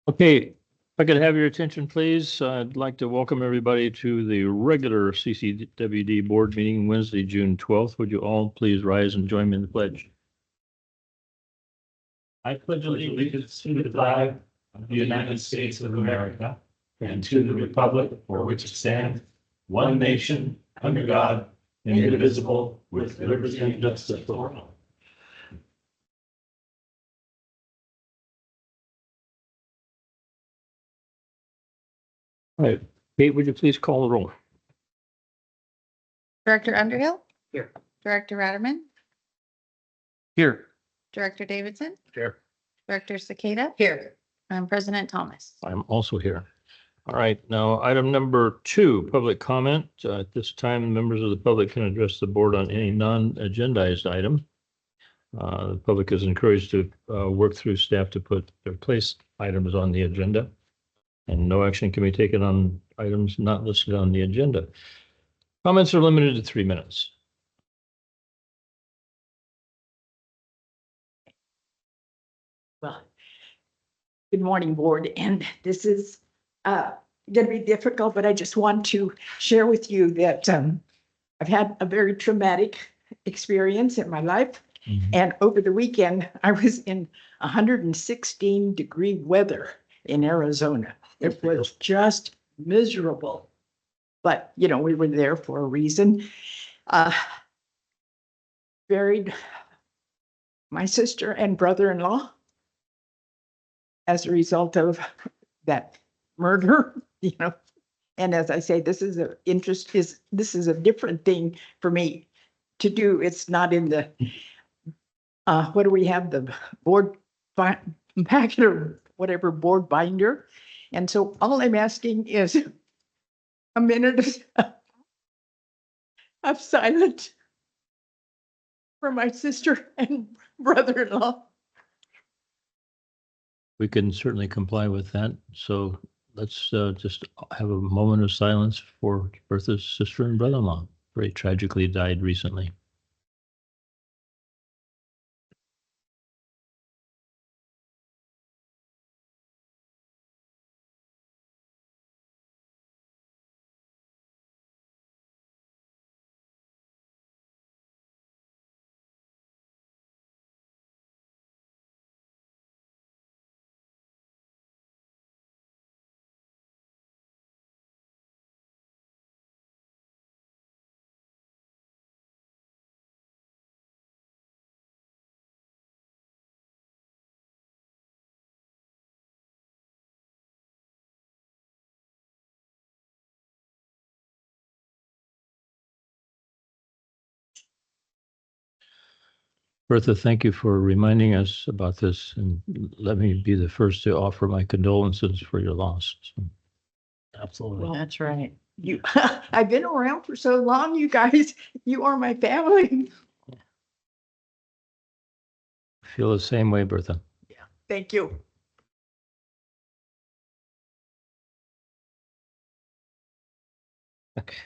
Okay, if I could have your attention, please. I'd like to welcome everybody to the regular CCWD board meeting Wednesday, June 12th. Would you all please rise and join me in the pledge? I pledge allegiance to the flag of the United States of America and to the republic for which it stands, one nation, under God, indivisible, with liberty and justice for all. All right, Kate, would you please call the roll? Director Underhill? Here. Director Ratterman? Here. Director Davidson? Here. Director Cicada? Here. And President Thomas. I'm also here. All right, now item number 2, public comment. At this time, members of the public can address the board on any non-agendized item. The public is encouraged to work through staff to put their place items on the agenda. And no action can be taken on items not listed on the agenda. Comments are limited to 3 minutes. Well, good morning, board. And this is going to be difficult, but I just want to share with you that I've had a very traumatic experience in my life. And over the weekend, I was in 116-degree weather in Arizona. It was just miserable. But, you know, we were there for a reason. Buried my sister and brother-in-law as a result of that murder, you know. And as I say, this is a different thing for me to do. It's not in the, what do we have, the board packet or whatever, board binder. And so all I'm asking is a minute of silence for my sister and brother-in-law. We can certainly comply with that. So let's just have a moment of silence for Bertha's sister and brother-in-law. Very tragically died recently. Bertha, thank you for reminding us about this, and let me be the first to offer my condolences for your loss. So, absolutely. Well, that's right. You, I've been around for so long, you guys. You are my family. I feel the same way, Bertha. Yeah, thank you. Okay.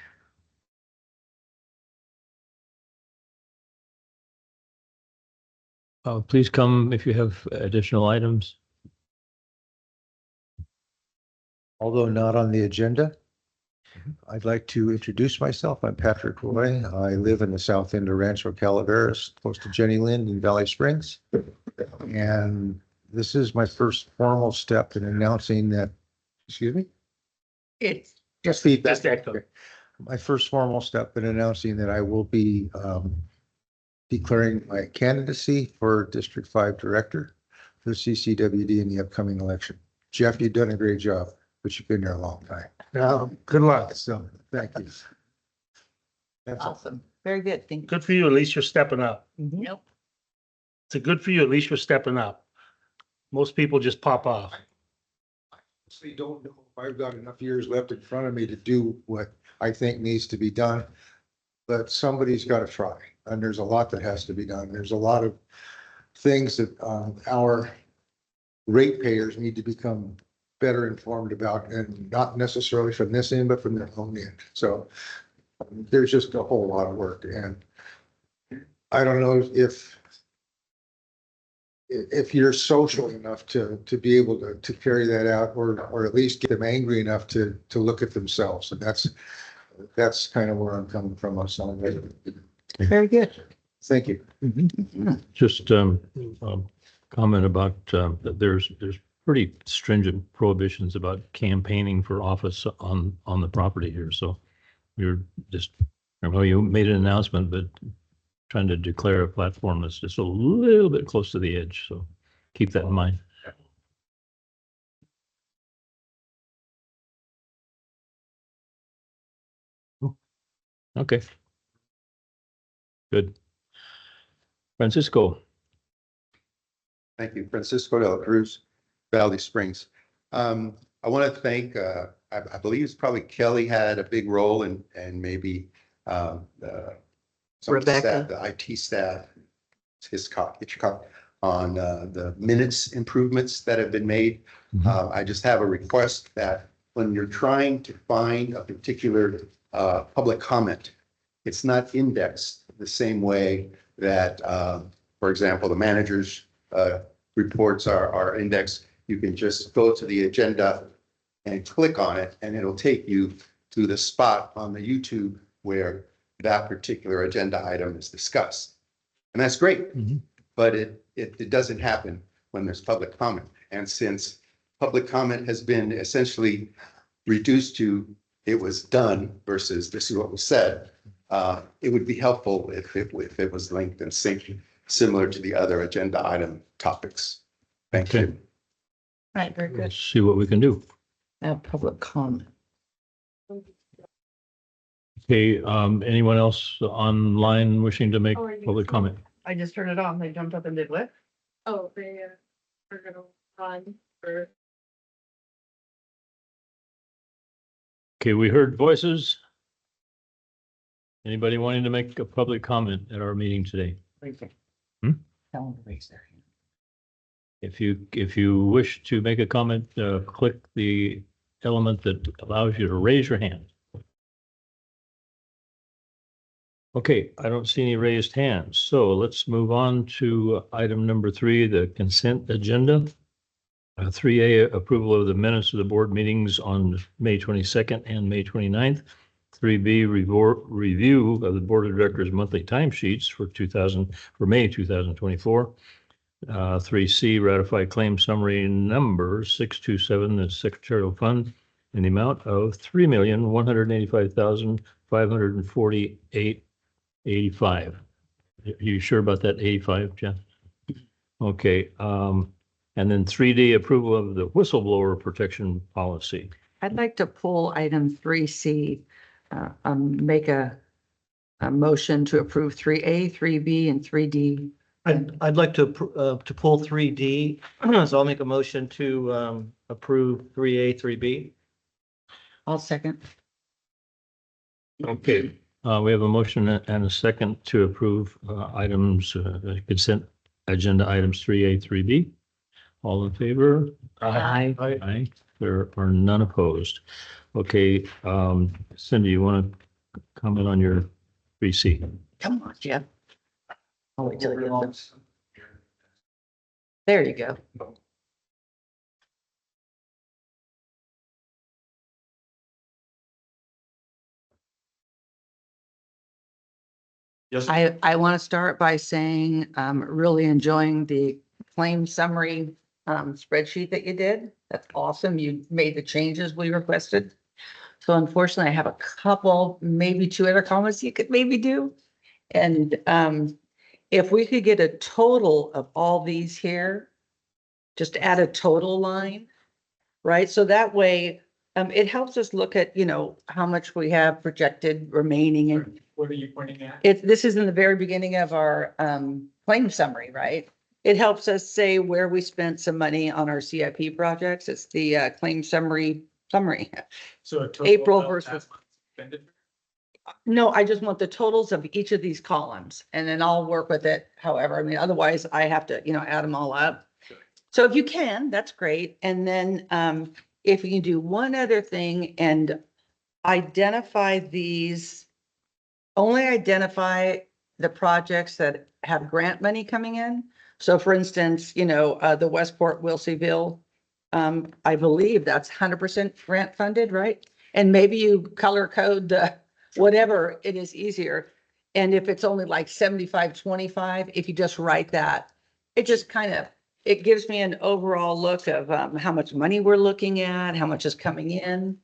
Please come if you have additional items. Although not on the agenda, I'd like to introduce myself. I'm Patrick Roy. I live in the south end of Rancho Calaveras, close to Jenny Lind in Valley Springs. And this is my first formal step in announcing that, excuse me? It's Just feedback. Just echo. Okay. My first formal step in announcing that I will be declaring my candidacy for District 5 Director for CCWD in the upcoming election. Jeff, you've done a great job, but you've been there a long time. Good luck. So, thank you. That's all. awesome. Very good. Thank you. Good for you. At least you're stepping up. Nope. It's a good for you. At least you're stepping up. Most people just pop off. Honestly don't know if I've got enough years left in front of me to do what I think needs to be done. But somebody's got to try, and there's a lot that has to be done. There's a lot of things that our ratepayers need to become better informed about, and not necessarily from this end, but from their own end. So there's just a whole lot of work, and I don't know if if you're social enough to be able to carry that out, or at least get them angry enough to look at themselves. And that's kind of where I'm coming from on some of it. Very good. Thank you. Just comment about that there's pretty stringent prohibitions about campaigning for office on the property here. So you're just, I know you made an announcement, but trying to declare a platform that's just a little bit close to the edge. So keep that in mind. Okay. Good. Francisco. Thank you, Francisco de la Cruz, Valley Springs. I want to thank, I believe it's probably Kelly had a big role and maybe some of the staff, the IT staff, Hitchcock, on the minutes improvements that have been made. I just have a request that when you're trying to find a particular public comment, it's not indexed the same way that, for example, the manager's reports are indexed. You can just go to the agenda and click on it, and it'll take you to the spot on the YouTube where that particular agenda item is discussed. And that's great, but it doesn't happen when there's public comment. And since public comment has been essentially reduced to it was done versus this is what was said, it would be helpful if it was linked and synced similar to the other agenda item topics. Thank Okay. you. Right, very Let's good. see what we can do. Public comment. Okay, anyone else online wishing to make public comment? I just turned it on. They jumped up and did what? Oh, they are gonna run for. Okay, we heard voices. Anybody wanting to make a public comment at our meeting today? Tell them to raise their hand. If you wish to make a comment, click the element that allows you to raise your hand. Okay, I don't see any raised hands, so let's move on to item number 3, the consent agenda. 3A, approval of the minutes of the board meetings on May 22nd and May 29th. 3B, review of the board of directors monthly timesheets for May 2024. 3C, ratify claim summary number 627, the secretarial fund, in the amount of $3,185,548.85. Are you sure about that 85, Jeff? Okay, and then 3D, approval of the whistleblower protection policy. I'd like to pull item 3C, make a motion to approve 3A, 3B, and 3D. I'd like to pull 3D, so I'll make a motion to approve 3A, 3B. I'll second. Okay, we have a motion and a second to approve items, consent agenda items 3A, 3B. All in favor? Aye. Aye. There are none opposed. Okay, Cindy, you want to comment on your 3C? Come on, Jeff. I'll wait till I get them. There you go. Yes. I want to start by saying I'm really enjoying the claim summary spreadsheet that you did. That's awesome. You made the changes we requested. So unfortunately, I have a couple, maybe 2 other comments you could maybe do. And if we could get a total of all these here, just add a total line, right? So that way, it helps us look at, how much we have projected remaining. And What are you pointing at? this is in the very beginning of our claim summary, right? It helps us say where we spent some money on our CIP projects. It's the claim summary. So a total April of versus- last month's expenditure? No, I just want the totals of each of these columns and then I'll work with it however. I mean, otherwise I have to, add them all up. So if you can, that's great. And then if you can do one other thing and identify these, only identify the projects that have grant money coming in. So for instance, the Westport Wilseyville, I believe that's 100% grant funded, right? And maybe you color code the, whatever, it is easier. And if it's only like 75-25, if you just write that, it just it gives me an overall look of how much money we're looking at, how much is coming in.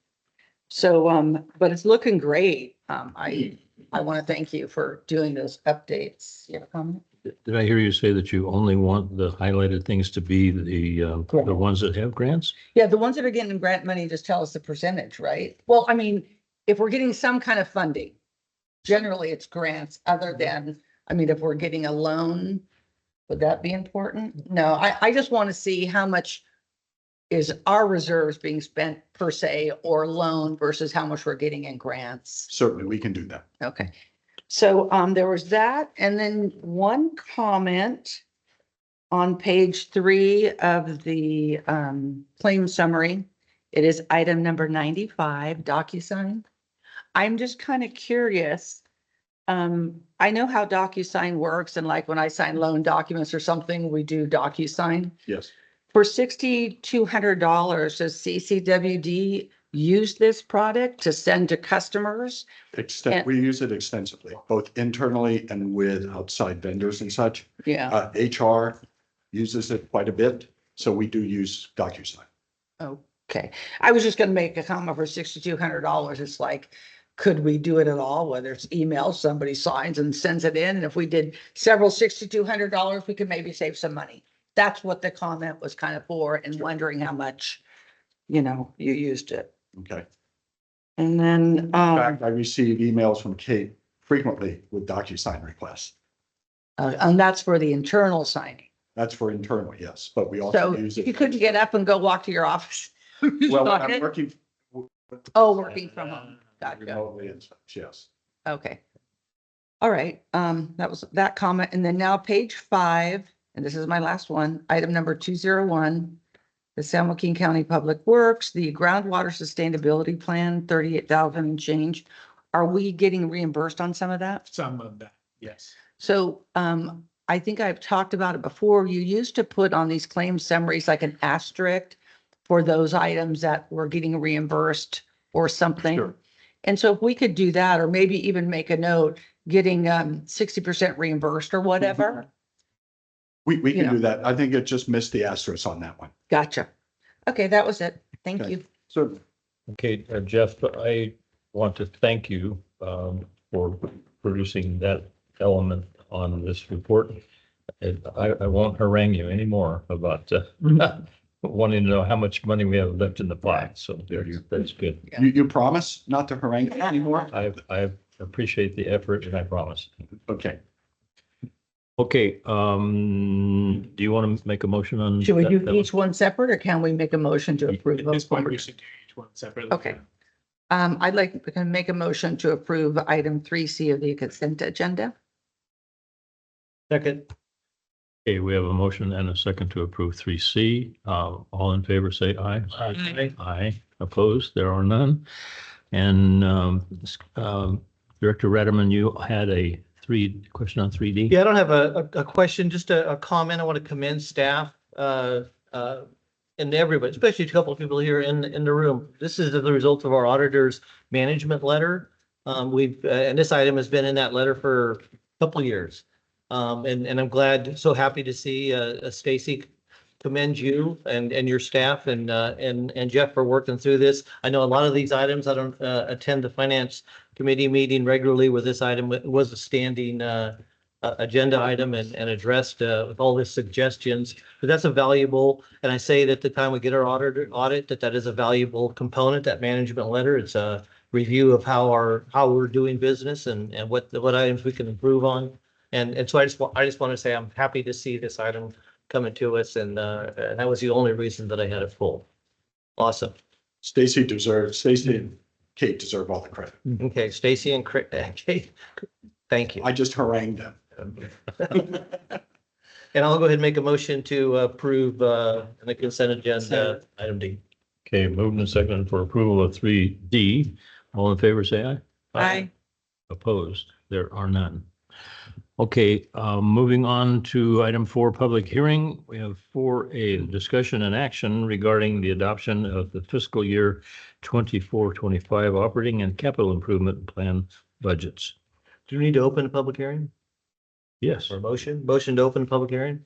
So, but it's looking great. I want to thank you for doing those updates. You have a comment? Did I hear you say that you only want the highlighted things to be the ones that have grants? Yeah, the ones that are getting grant money, just tell us the percentage, right? Well, I mean, if we're getting some kind of funding, generally it's grants other than, if we're getting a loan, would that be important? No, I just want to see how much is our reserves being spent per se or loan versus how much we're getting in grants. Certainly, we can do that. Okay. So there was that. And then one comment on page 3 of the claim summary. It is item number 95, DocuSign. I'm just kind of curious. I know how DocuSign works, and like when I sign loan documents or something, we do DocuSign. Yes. For $6,200, does CCWD use this product to send to customers? We use it extensively, both internally and with outside vendors and such. Yeah. HR uses it quite a bit, so we do use DocuSign. Okay. I was just gonna make a comment for $6,200. It's like, could we do it at all? Whether it's email, somebody signs and sends it in. And if we did several $6,200, we could maybe save some money. That's what the comment was kind of for, and wondering how much, you used it. Okay. And then, In fact, I receive emails from Kate frequently with DocuSign requests. and that's for the internal signing. That's for internal, yes, but we also So use it. you couldn't get up and go walk to your office. Well, Sign I'm it? working. Oh, working from home. Gotcha. Remotely and such, yes. Okay. All right, that was that comment. And then now page 5, and this is my last one, item number 201. The San Joaquin County Public Works, the groundwater sustainability plan, 38,000 and change. Are we getting reimbursed on some of that? Some of that, yes. So I think I've talked about it before. You used to put on these claim summaries like an asterisk for those items that were getting reimbursed or something. Sure. And so if we could do that, or maybe even make a note, getting 60% reimbursed or whatever. We You can know. do that. I think it just missed the asterisk on that one. Gotcha. Okay, that was it. Thank Okay. you. Certainly. Okay, Jeff, I want to thank you for producing that element on this report. I won't harangue you anymore about wanting to know how much money we have left in the pot. So that's good. Yeah. You promise not to harangue me anymore? I appreciate the effort, and I promise. Okay. Okay, do you want to make a motion on? Should we do that? each one separate, or can we make a motion to approve? At this both? point, we should do each one separately. Okay. I'd like to make a motion to approve item 3C of the consent agenda. Second. Okay, we have a motion and a second to approve 3C. All in favor, say aye. Aye. Aye. Opposed? There are none. And Director Rediman, you had a question on 3D? Yeah, I don't have a question, just a comment. I want to commend staff and everybody, especially a couple of people here in the room. This is the result of our auditor's management letter. And this item has been in that letter for a couple of years. And I'm glad, so happy to see Stacy commend you and your staff and Jeff for working through this. I know a lot of these items, I don't attend the finance committee meeting regularly with this item. It was a standing agenda item and addressed with all the suggestions, but that's a valuable, and I say that at the time we get our audit, that is a valuable component, that management letter. It's a review of how we're doing business and what items we can improve on. And so I just want to say I'm happy to see this item coming to us, and that was the only reason that I had it full. Awesome. Stacy and Kate deserve all the credit. Okay, Stacy and Kate, thank you. I just harangued them. And I'll go ahead and make a motion to approve the consent agenda, item D. Okay, moving and second for approval of 3D. All in favor, say aye. Aye. Opposed? There are none. Okay, moving on to item 4, public hearing. We have 4A, discussion and action regarding the adoption of the fiscal year 24-25 operating and capital improvement plan budgets. Do you need to open a public hearing Yes, or motion? Motion to open a public hearing?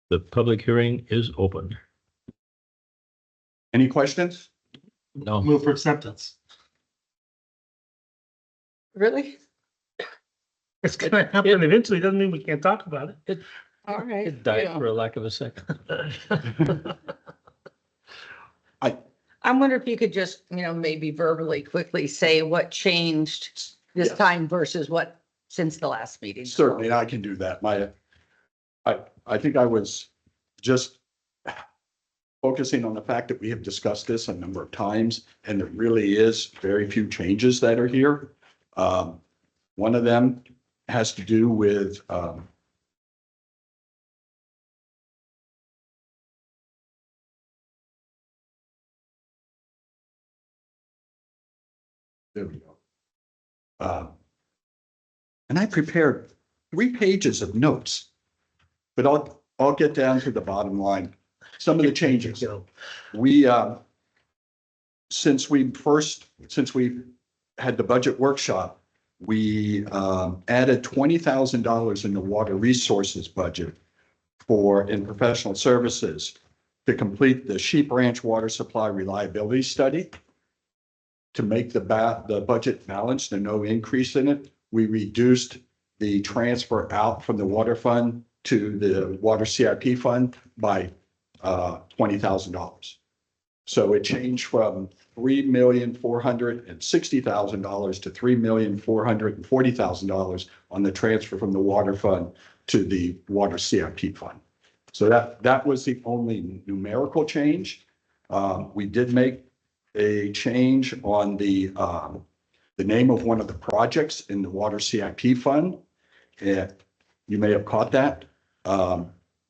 the public hearing is open. Any questions? No, Move for acceptance. Really? It's gonna happen eventually. Doesn't mean we can't talk about it. All right. it died Yeah. for a lack of a second. I wonder if you could just, maybe verbally quickly say what changed this Yeah. time versus what since the last meeting. Certainly, I can do that. I think I was just focusing on the fact that we have discussed this a number of times, and there really is very few changes that are here. One of them has to do with, there we go. And I prepared 3 pages of notes, but I'll get down to the bottom line. Some of the changes. Go. We, since we had the budget workshop, we added $20,000 in the water resources budget in professional services to complete the Sheep Ranch water supply reliability study. To make the budget balanced and no increase in it, we reduced the transfer out from the water fund to the water CIP fund by $20,000. So it changed from $3,460,000 to $3,440,000 on the transfer from the water fund to the water CIP fund. So that was the only numerical change. We did make a change on the name of one of the projects in the water CIP fund. And you may have caught that.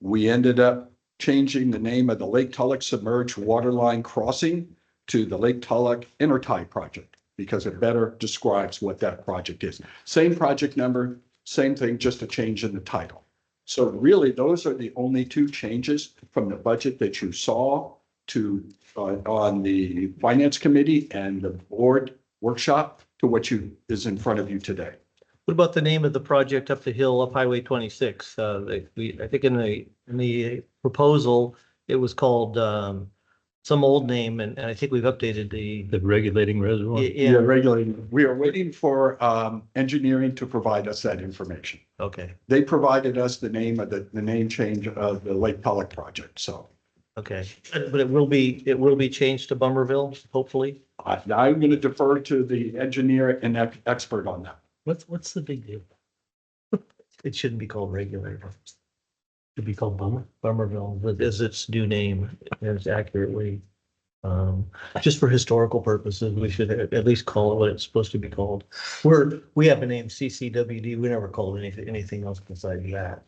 We ended up changing the name of the Lake Tulloch submerged waterline crossing to the Lake Tulloch Intertie project because it better describes what that project is. Same project number, same thing, just a change in the title. So really, those are the only 2 changes from the budget that you saw to on the finance committee and the board workshop to what is in front of you today. What about the name of the project up the hill up Highway 26? I think in the proposal, it was called some old name, and I think we've updated the regulating reservoir. yeah. Regulating. We are waiting for engineering to provide us that information. Okay, They provided us the name of the name change of the Lake Tulloch project. So okay, but it will be changed to Bummerville, hopefully. I'm going to defer to the engineer and expert on that. What's the big deal? It shouldn't be called regulator. It should be called Bummerville, but is its new name as accurately. Just for historical purposes, we should at least call it what it's supposed to be called. We have a name CCWD. We never called anything else besides that.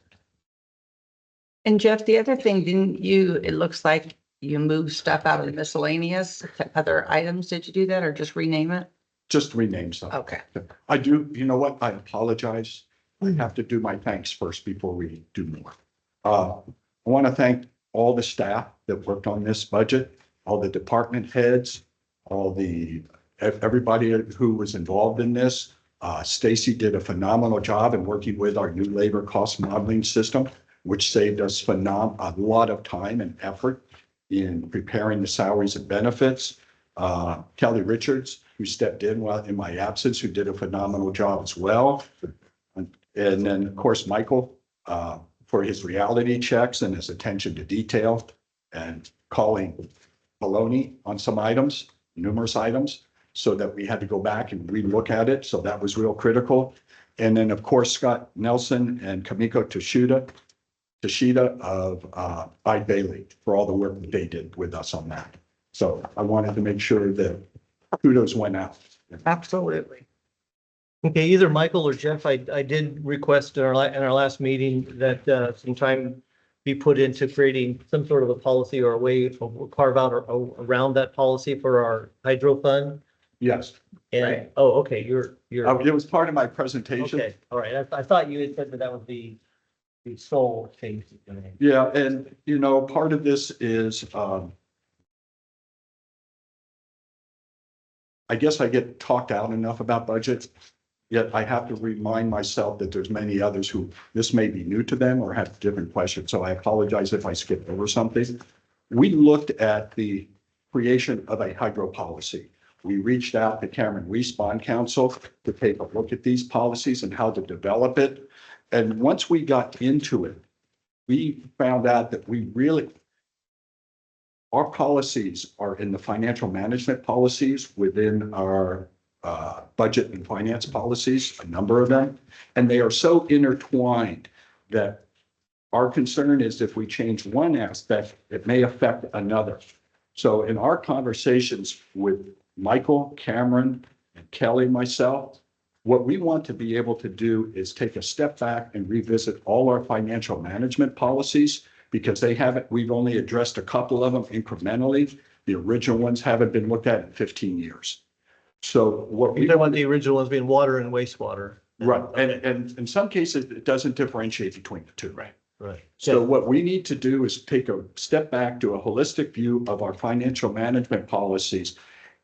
And Jeff, the other thing, it looks like you moved stuff out of the miscellaneous to other items. Did you do that or just rename it? Just rename something. Okay. I do, you know what? I apologize. I have to do my thanks first before we do more. I want to thank all the staff that worked on this budget, all the department heads, everybody who was involved in this. Stacy did a phenomenal job in working with our new labor cost modeling system, which saved us a lot of time and effort in preparing the salaries and benefits. Kelly Richards, who stepped in while in my absence, who did a phenomenal job as well. And then, of course, Michael, for his reality checks and his attention to detail and calling baloney on some items, numerous items, so that we had to go back and relook at it. So that was real critical. And then, of course, Scott Nelson and Kamiko Toshida of Ide Bailey for all the work that they did with us on that. So I wanted to make sure that kudos went out. Absolutely. Okay, either Michael or Jeff, I did request in our last meeting that some time be put into creating some sort of a policy or a way to carve out around that policy for our hydro fund. Yes. And, Right. oh, okay, you're, It was part of my presentation. okay, all right. I thought you had said that would be the sole change. that you're making. Yeah, and you know, part of this is, I guess I get talked out enough about budget. Yet I have to remind myself that there's many others who this may be new to them or have different questions. So I apologize if I skipped over something. We looked at the creation of a hydro policy. We reached out to Cameron Weiss Bond Council to take a look at these policies and how to develop it. And once we got into it, we found out that our policies are in the financial management policies within our budget and finance policies, a number of them, and they are so intertwined that our concern is if we change one aspect, it may affect another. So in our conversations with Michael, Cameron, and Kelly, myself, what we want to be able to do is take a step back and revisit all our financial management policies because we've only addressed a couple of them incrementally. The original ones haven't been looked at in 15 years. So what You don't want the original ones being water and wastewater. right, and in some cases, it doesn't differentiate between the two. Right. Right. So what we need to do is take a step back to a holistic view of our financial management policies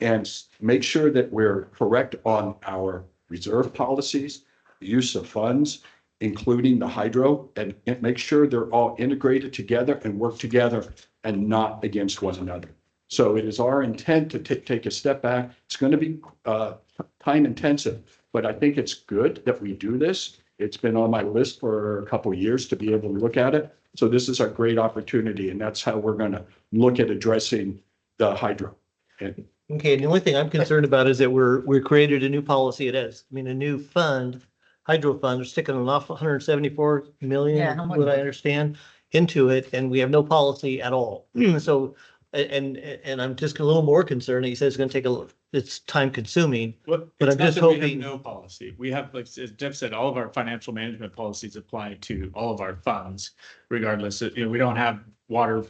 and make sure that we're correct on our reserve policies, use of funds, including the hydro, and make sure they're all integrated together and work together and not against one another. So it is our intent to take a step back. It's going to be time intensive, but I think it's good that we do this. It's been on my list for a couple of years to be able to look at it. So this is a great opportunity, and that's how we're going to look at addressing the hydro. And Okay, and the only thing I'm concerned about is that we're created a new policy. It is, I mean, a new fund, hydro fund, we're sticking an off 174 million, Yeah, how much? what I understand, into it, and we have no policy at all. So, and I'm just a little more concerned. He says it's gonna take it's time consuming. Well, But it's I'm not just that we have hoping- no policy. We have, like, as Jeff said, all of our financial management policies apply to all of our funds, regardless of, we don't have water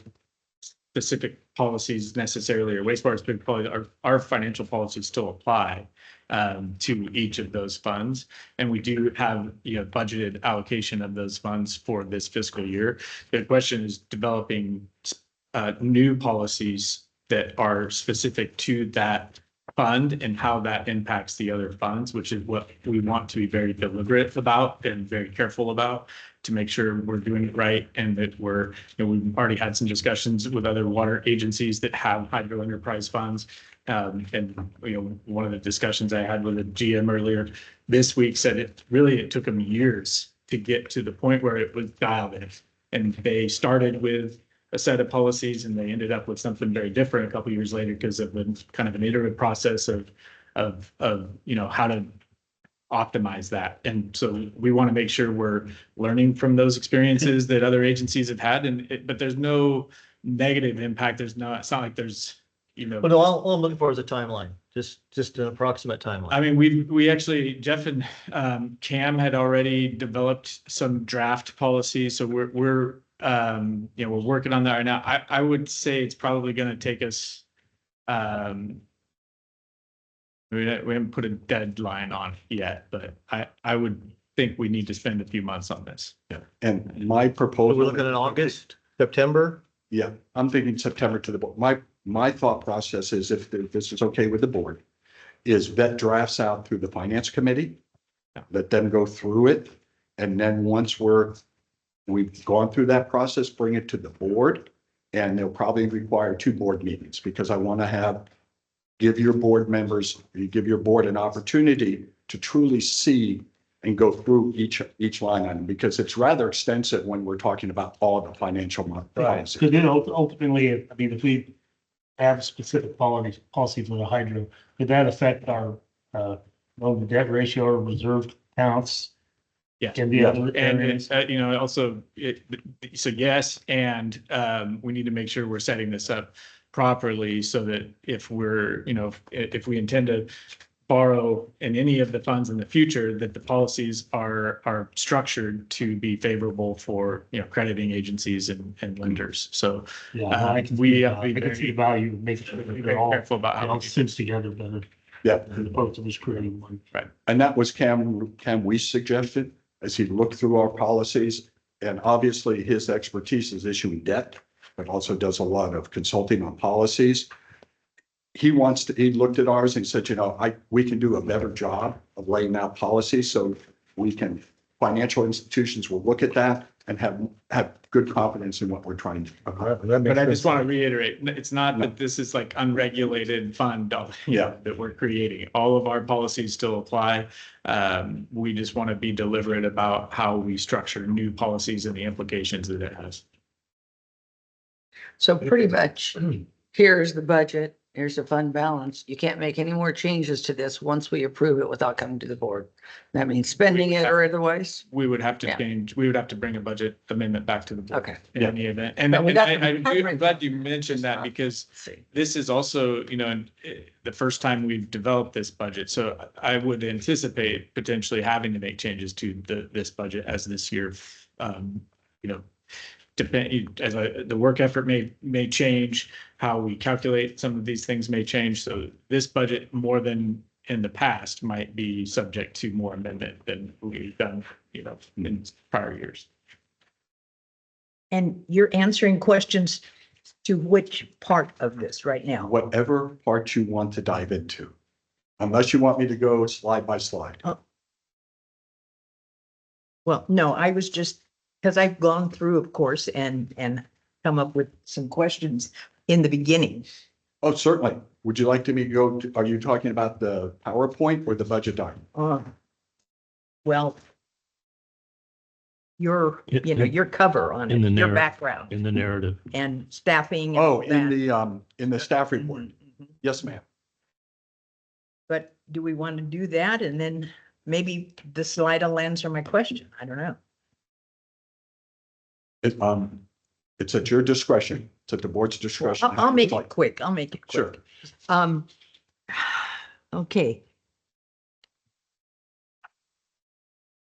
specific policies necessarily or wastewater specific policy. Our financial policies still apply to each of those funds. And we do have, budgeted allocation of those funds for this fiscal year. The question is developing new policies that are specific to that fund and how that impacts the other funds, which is what we want to be very deliberate about and very careful about to make sure we're doing it right and that we've already had some discussions with other water agencies that have hydro enterprise funds. And one of the discussions I had with a GM earlier this week said it took them years to get to the point where it was dialed in. And they started with a set of policies and they ended up with something very different a couple of years later because of kind of an iterative process of how to optimize that. And so we want to make sure we're learning from those experiences that other agencies have had. But there's no negative impact. It's not like there's, But all I'm looking for is a timeline, just an approximate timeline. I mean, we actually, Jeff and Cam had already developed some draft policies. So we're working on that right now. I would say it's probably going to take us, we haven't put a deadline on it yet, but I would think we need to spend a few months on this. yeah, and my So proposal. we're looking at August, September. Yeah, I'm thinking September to the board. My thought process is if this is okay with the board, is vet drafts out through the finance committee. Let them go through it. And then once we've gone through that process, bring it to the board. And they'll probably require 2 board meetings because I want to give your board an opportunity to truly see and go through each line item because it's rather extensive when we're talking about all the financial policies. Because then ultimately, I mean, if we have specific policies with a hydro, could that affect our loan to debt ratio or reserve counts? Yeah. In the other areas? And, also, so yes, and we need to make sure we're setting this up properly so that if if we intend to borrow in any of the funds in the future, that the policies are structured to be favorable for, crediting agencies and lenders. So Yeah, I can we see, have to be I can see the very, value of making sure that very they're all, careful about it how all we do sits together better. Yeah, as opposed to just creating one. and that was Cam we suggested as he looked through our policies. And obviously his expertise is issuing debt, but also does a lot of consulting on policies. He looked at ours and said, we can do a better job of laying out policies so financial institutions will look at that and have good confidence in what we're trying to accomplish. But I just want to reiterate, it's not that this is like unregulated fund Yeah. that we're creating. All of our policies still apply. We just want to be deliberate about how we structure new policies and the implications that it has. So pretty much, here's the budget, here's the fund balance. You can't make any more changes to this once we approve it without coming to the board. That means spending it or otherwise. We would have to Yeah. we would have to bring a budget amendment back to the board. Okay. In any event. And But we got the I'm glad you mentioned that because See. this is also, the first time we've developed this budget. So I would anticipate potentially having to make changes to this budget as this year, the work effort may change, how we calculate some of these things may change. So this budget, more than in the past, might be subject to more amendment than we've done, in prior years. And you're answering questions to which part of this right now? Whatever part you want to dive into, unless you want me to go slide by slide. Well, no, I was just, because I've gone through, of course, and come up with some questions in the beginning. Oh, certainly. Would you like me to go, are you talking about the PowerPoint or the budget document? Well, your cover on it, In the your narrative. background In the narrative. and staffing. and Oh, all in that. the staff report. Mhm. Yes, ma'am. But do we want to do that? And then maybe the slide will answer my question. I don't know. It's at your discretion. It's at the board's discretion. I'll make it quick. I'll make it quick. Sure. Okay.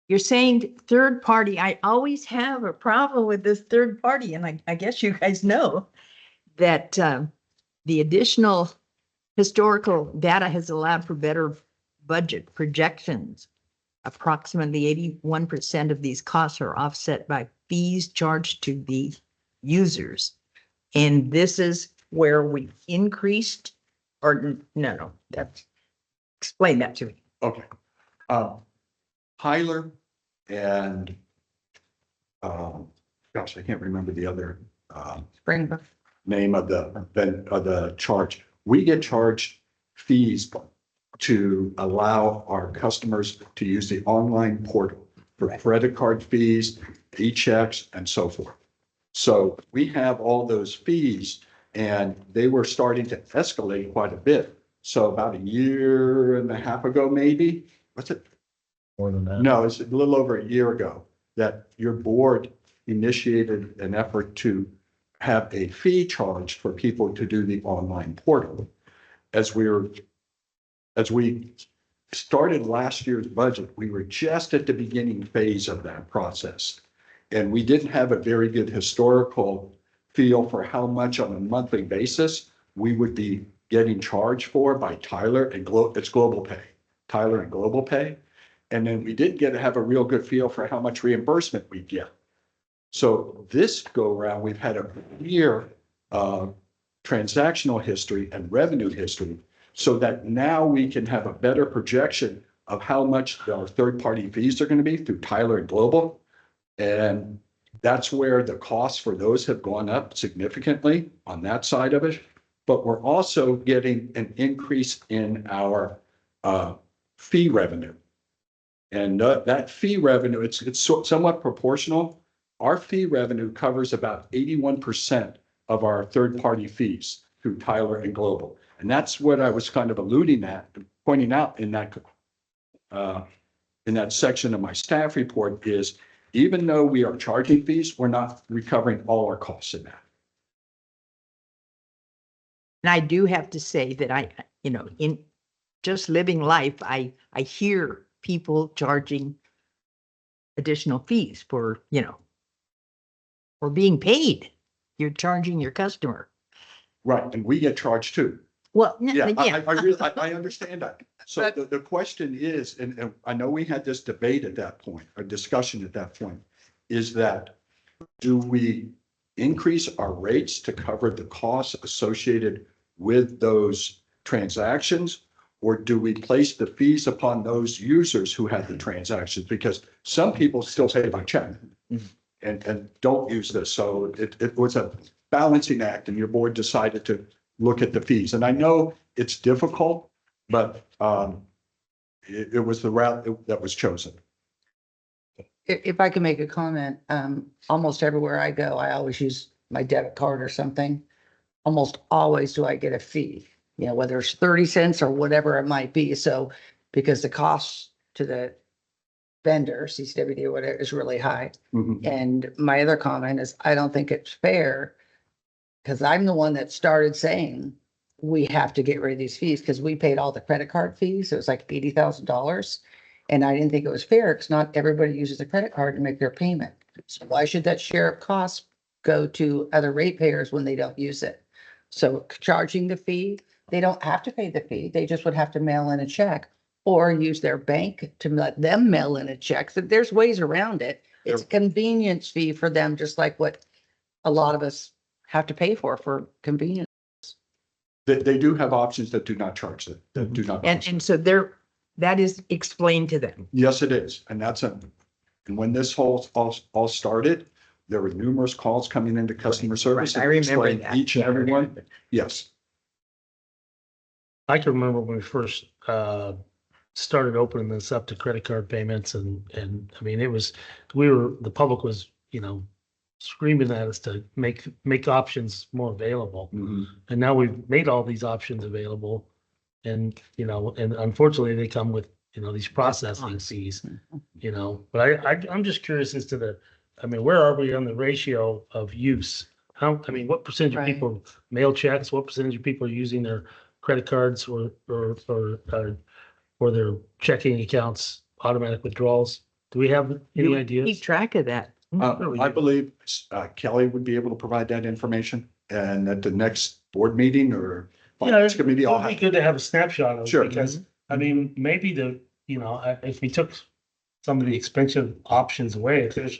You're saying third party. I always have a problem with this third party, and I guess you guys know that the additional historical data has allowed for better budget projections. Approximately 81% of these costs are offset by fees charged to the users. And this is where we increased, or no, explain that to me. Okay. Tyler and, gosh, I can't remember the other, Springbrook. name of the charge. We get charged fees to allow our customers to use the online portal for credit card fees, e-checks, and so forth. So we have all those fees, and they were starting to escalate quite a bit. So about a year and a half ago, maybe, what's it? More than that. No, it's a little over a year ago that your board initiated an effort to have a fee charged for people to do the online portal. As we started last year's budget, we were just at the beginning phase of that process. And we didn't have a very good historical feel for how much on a monthly basis we would be getting charged for by Tyler and it's Global Pay, Tyler and Global Pay. And then we didn't have a real good feel for how much reimbursement we'd get. So this go around, we've had a year of transactional history and revenue history so that now we can have a better projection of how much our third-party fees are going to be through Tyler and Global. And that's where the costs for those have gone up significantly on that side of it. But we're also getting an increase in our fee revenue. And that fee revenue, it's somewhat proportional. Our fee revenue covers about 81% of our third-party fees through Tyler and Global. And that's what I was kind of alluding at, pointing out in that section of my staff report is, even though we are charging fees, we're not recovering all our costs in that. And I do have to say that in just living life, I hear people charging additional fees for being paid. You're charging your customer. Right, and we get charged too. Well, Yeah, yeah. I understand that. So the question is, and I know we had this debate at that point, or discussion at that point, is that do we increase our rates to cover the costs associated with those transactions? Or do we place the fees upon those users who had the transactions? Because some people still pay by check and don't use this. So it was a balancing act and your board decided to look at the fees. And I know it's difficult, but it was the route that was chosen. If I can make a comment, almost everywhere I go, I always use my debit card or something. Almost always do I get a fee, you know, whether it's 30 cents or whatever it might be. So, because the cost to the vendor, CCWD or whatever, is really high. Mhm. And my other comment is, I don't think it's fair, because I'm the one that started saying we have to get rid of these fees, because we paid all the credit card fees. It was like $80,000. And I didn't think it was fair, because not everybody uses a credit card to make their payment. So why should that share of costs go to other ratepayers when they don't use it? So charging the fee, they don't have to pay the fee. They just would have to mail in a check or use their bank to let them mail in a check. So there's ways around it. It's a convenience fee for them, just like what a lot of us have to pay for convenience. They do have options that do not charge that, that do not. And so that is explained to them. Yes, it is. And and when this all started, there were numerous calls coming into customer service. Right, I remember explaining that. Each and every one. Yes. I can remember when we first started opening this up to credit card payments and I mean, the public was, screaming at us to make options more available. Mhm. And now we've made all these options available. And, and unfortunately they come with, these processing fees, but I'm just curious as to where are we on the ratio of use? What percentage of Right. people mail checks? What percentage of people are using their credit cards or their checking accounts, automatic withdrawals? Do we have any ideas? Keep track of that. I believe Kelly would be able to provide that information and at the next board meeting or finance committee. It would be good to have a snapshot of it. Sure. Because, maybe if we took some of the expensive options away, if there's,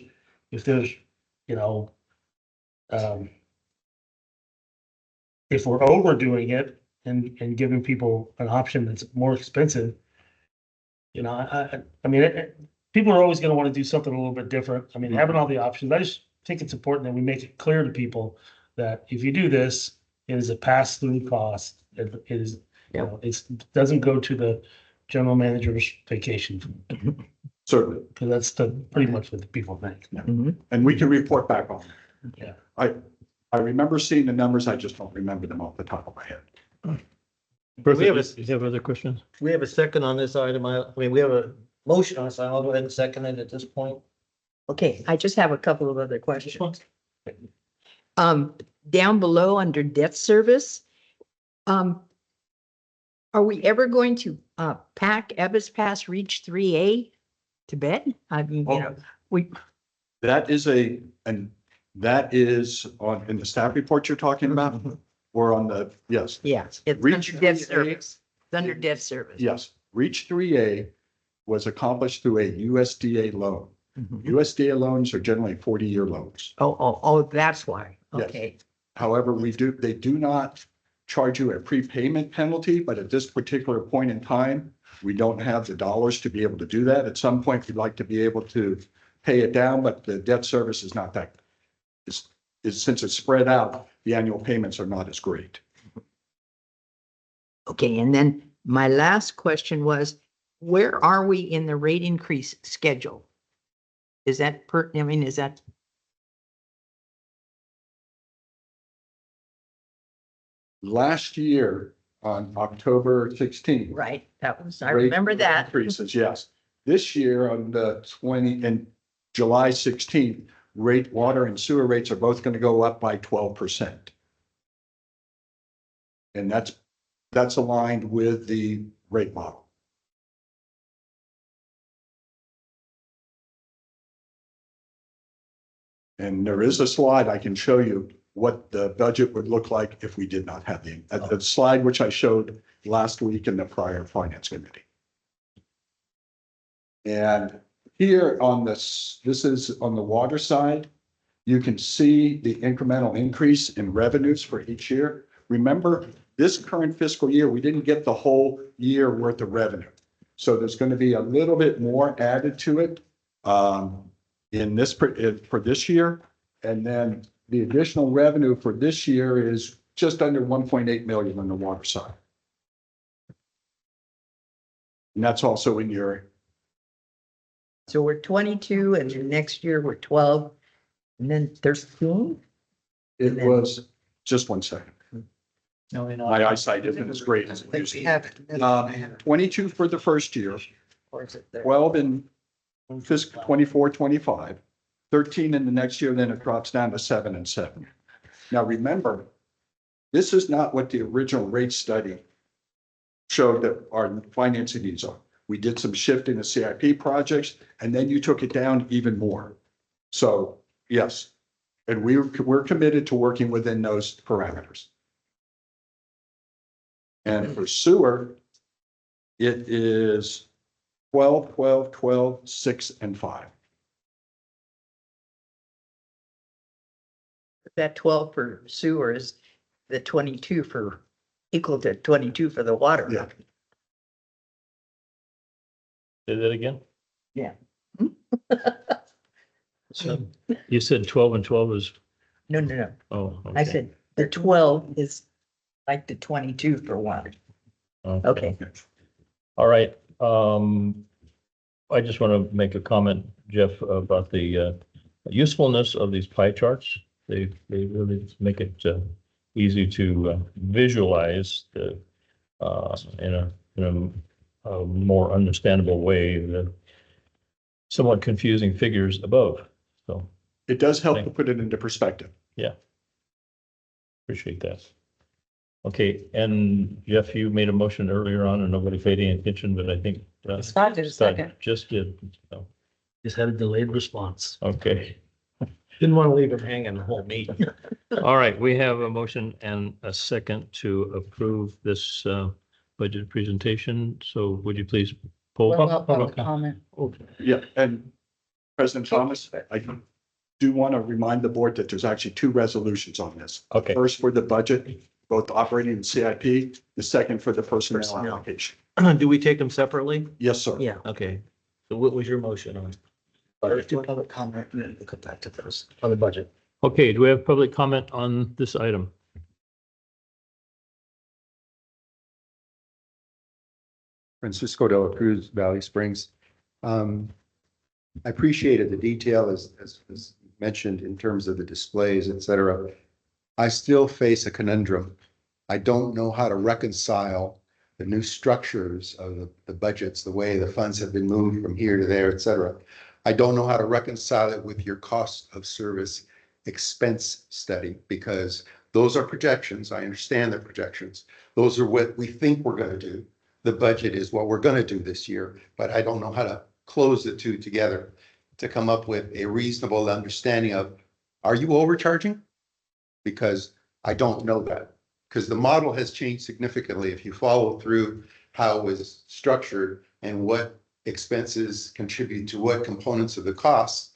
if we're overdoing it and giving people an option that's more expensive, people are always going to want to do something a little bit different. Having all the options, I just think it's important that we make it clear to people that if you do this, it is a pass-through cost. It is, it doesn't go to the general manager's vacation. Certainly. Because that's pretty much what the people think. And we can report back on it. Yeah. I remember seeing the numbers. I just don't remember them off the top of my head. Bertha, We have do you have other questions? We have a second on this item. We have a motion on this. I'll go ahead and second it at this point. Okay, I just have a couple of other questions. Down below under debt service, are we ever going to pack Ebbets Pass Reach 3A to bed? That is on, in the staff report you're talking about, or on the, yes. Yeah, it's Reach under debt 3A. service. It's under debt service. Yes, Reach 3A was accomplished through a USDA loan. Mhm. USDA loans are generally 40-year loans. Oh, that's why. Yes. Okay. However, they do not charge you a prepayment penalty, but at this particular point in time, we don't have the dollars to be able to do that. At some point, we'd like to be able to pay it down, but the debt service is not that. Since it's spread out, the annual payments are not as great. Okay, and then my last question was, where are we in the rate increase schedule? Is that is that? Last year, on October 16th. Right, that was, I rate remember that. Increases, yes. This year on the July 16th, water and sewer rates are both going to go up by 12%. And that's aligned with the rate model. And there is a slide I can show you what the budget would look like if we did not have the slide, which I showed last week in the prior finance committee. And here on this is on the water side, you can see the incremental increase in revenues for each year. Remember, this current fiscal year, we didn't get the whole year worth of revenue. So there's going to be a little bit more added to it in this for this year. And then the additional revenue for this year is just under 1.8 million on the water side. And that's also in your, So we're 22 and then next year we're 12 and then 13. it was, just one second. No, we're not. My eyesight isn't as great as I it think used we to have it. be. 22 for the first year, Or is it there? 12 in fiscal 24, 25, 13 in the next year, then it drops down to 7 and 7. Now, remember, this is not what the original rate study showed that our financing needs are. We did some shift in the CIP projects, and then you took it down even more. So, yes, and we're committed to working within those parameters. And for sewer, it is 12, 12, 12, 6, and 5. That 12 for sewer is the 22 for, equal to 22 for the water. Yeah. Say that again? Yeah. So you said 12 and 12 is, No, no, no. oh. I okay. said the 12 is like the 22 for water. Okay. All right. I just want to make a comment, Jeff, about the usefulness of these pie charts. They really make it easy to visualize the in a more understandable way, the somewhat confusing figures above. So It does help to put it into perspective. appreciate that. Okay, and Jeff, you made a motion earlier on and nobody paid any attention, but I think Scott did a second. just did. So, Just had a delayed response. okay. Didn't want to leave him hanging the whole meeting. All right, we have a motion and a second to approve this budget presentation. So would you please poll? What about public comment? Yeah, and President Thomas, I do want to remind the board that there's actually 2 resolutions on this. Okay, First for the budget, both operating and CIP, the second for the personnel allocation. Do we take them separately? Yes, sir. Yeah, okay. So what was your motion on? Public comment and then we'll come back to those. On the budget. okay, do we have public comment on this item? Francisco de la Cruz, Valley Springs. I appreciated the detail as mentioned in terms of the displays, et cetera. I still face a conundrum. I don't know how to reconcile the new structures of the budgets, the way the funds have been moved from here to there, et cetera. I don't know how to reconcile it with your cost of service expense study, because those are projections. I understand they're projections. Those are what we think we're going to do. The budget is what we're going to do this year, but I don't know how to close the two together to come up with a reasonable understanding of, are you overcharging? Because I don't know that, because the model has changed significantly. If you follow through how it was structured and what expenses contribute to what components of the cost,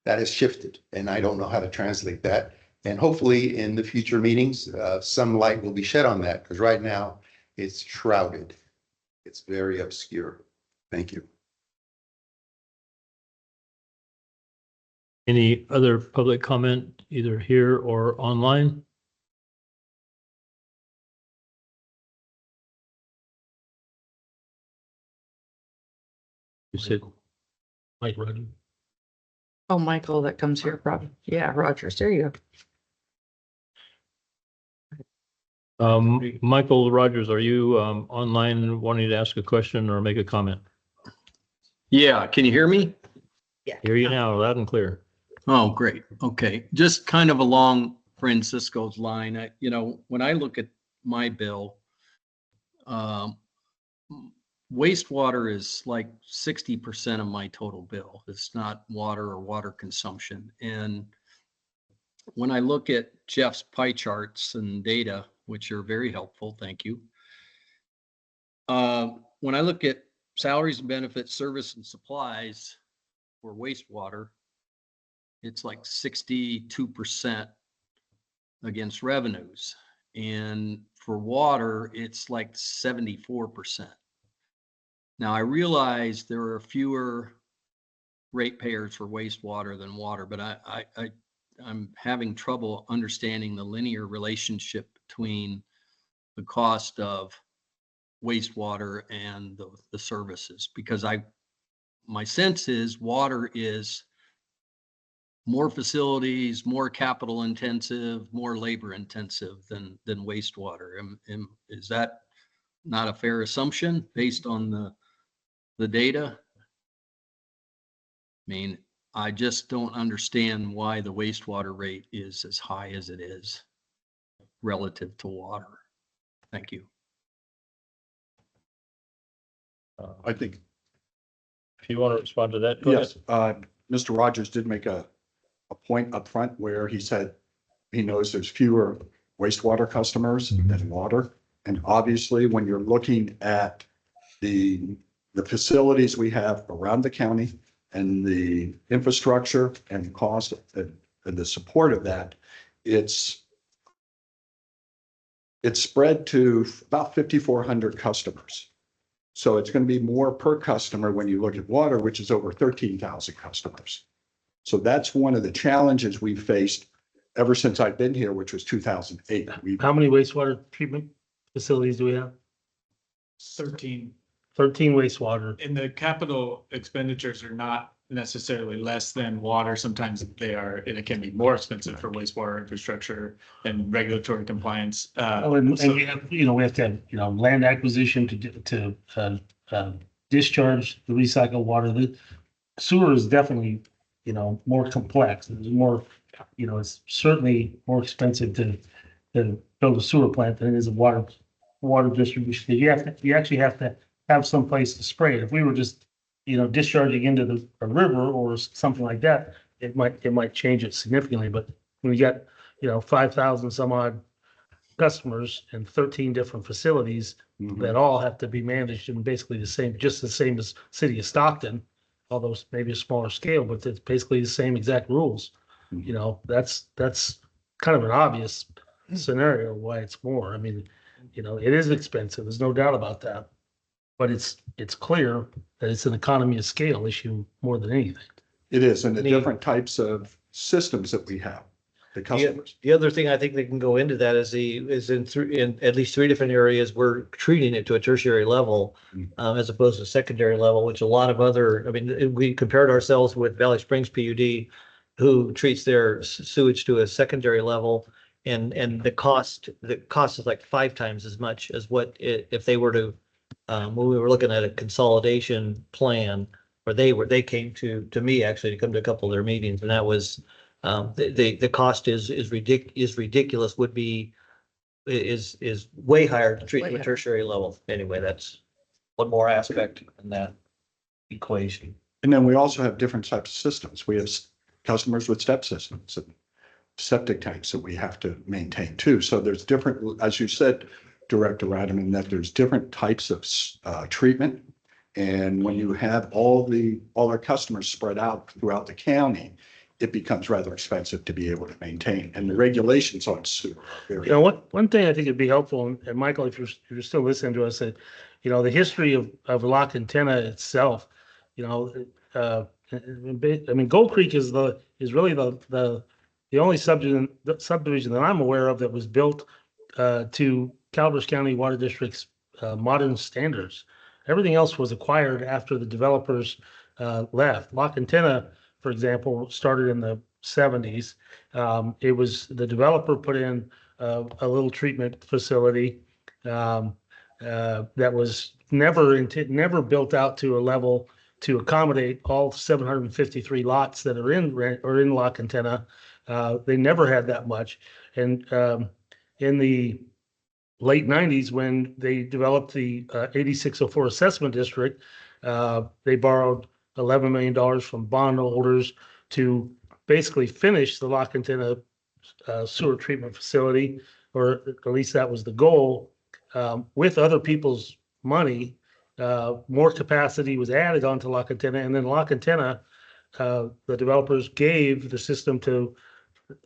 that has shifted, and I don't know how to translate that. And hopefully in the future meetings, some light will be shed on that, because right now it's shrouded. It's very obscure. Thank you. Any other public comment, either here or online? You said, Mike Ruddy. Oh, Michael, that comes here probably. Yeah, Rogers, there you go. Michael Rogers, are you online wanting to ask a question or make a comment? Yeah, can you hear me? Hear you now, loud and clear. Oh, great. Okay, just kind of along Francisco's line, when I look at my bill, wastewater is like 60% of my total bill. It's not water or water consumption. And when I look at Jeff's pie charts and data, which are very helpful, thank you. When I look at salaries and benefits, service and supplies for wastewater, it's like 62% against revenues. And for water, it's like 74%. Now, I realize there are fewer ratepayers for wastewater than water, but I'm having trouble understanding the linear relationship between the cost of wastewater and the services, because my sense is water is more facilities, more capital intensive, more labor intensive than wastewater. Is that not a fair assumption based on the data? I mean, I just don't understand why the wastewater rate is as high as it is relative to water. Thank you. I think, If you want to respond to that, go ahead. yes, Mr. Rogers did make a point up front where he said he knows there's fewer wastewater customers than water. And obviously, when you're looking at the facilities we have around the county and the infrastructure and cost and the support of that, it's spread to about 5,400 customers. So it's going to be more per customer when you look at water, which is over 13,000 customers. So that's one of the challenges we've faced ever since I've been here, which was 2008. How many wastewater treatment facilities do we have? 13. 13 wastewater. And the capital expenditures are not necessarily less than water. Sometimes they are, and it can be more expensive for wastewater infrastructure and regulatory compliance. And we have, we have to have, land acquisition to discharge the recycled water. The sewer is definitely, more complex. There's more, it's certainly more expensive to build a sewer plant than it is a water distribution. You actually have to have some place to spray it. If we were just, discharging into a river or something like that, it might change it significantly. But when you got, 5,000 some odd customers and 13 different facilities that all have to be managed in basically just the same as City of Stockton, although maybe a smaller scale, but it's basically the same exact rules. That's kind of an obvious scenario why it's more. I mean, it is expensive. There's no doubt about that. But it's clear that it's an economy of scale issue more than anything. It is, and the different types of systems that we have, the customers. The other thing I think that can go into that is in at least 3 different areas, we're treating it to a tertiary level as opposed to secondary level, which a lot of other, we compared ourselves with Valley Springs PUD, who treats their sewage to a secondary level. And the cost is like 5 times as much as what if they were to, when we were looking at a consolidation plan, where they came to me actually to come to a couple of their meetings, and that was the cost is ridiculous, is way higher to treat to a tertiary level. Anyway, that's one more aspect in that equation. And then we also have different types of systems. We have customers with step systems and septic tanks that we have to maintain too. So there's different, as you said, Director Radaman, that there's different types of treatment. And when you have all our customers spread out throughout the county, it becomes rather expensive to be able to maintain. And the regulations on sewer are very. One thing I think would be helpful, and Michael, if you're still listening to us, that the history of La Cantera itself, Gold Creek is really the only subdivision that I'm aware of that was built to Calaveras County Water District's modern standards. Everything else was acquired after the developers left. La Cantera, for example, started in the 70s. It was the developer put in a little treatment facility that was never built out to a level to accommodate all 753 lots that are in La Cantera. They never had that much. And in the late 90s, when they developed the 8604 assessment district, they borrowed $11 million from bondholders to basically finish the La Cantera sewer treatment facility, or at least that was the goal. With other people's money, more capacity was added onto La Cantena, and then La Cantena, the developers gave the system to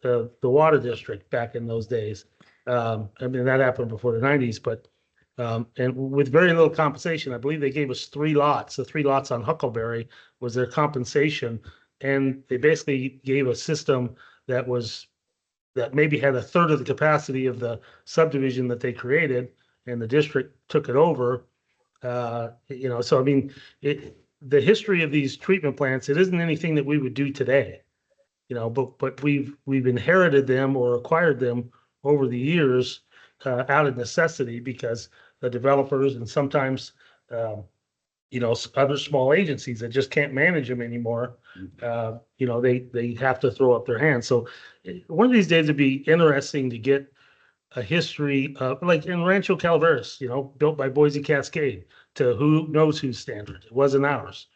the water district back in those days. I mean, that happened before the 90s, but and with very little compensation. I believe they gave us 3 lots. The 3 lots on Huckleberry was their compensation, and they basically gave a system that maybe had a third of the capacity of the subdivision that they created, and the district took it over. So I mean, the history of these treatment plants, it isn't anything that we would do today, but we've inherited them or acquired them over the years out of necessity, because the developers and sometimes other small agencies that just can't manage them anymore, they have to throw up their hands. So one of these days it'd be interesting to get a history of, like in Rancho Calaveras, built by Boise Cascade, to who knows whose standard. It wasn't ours.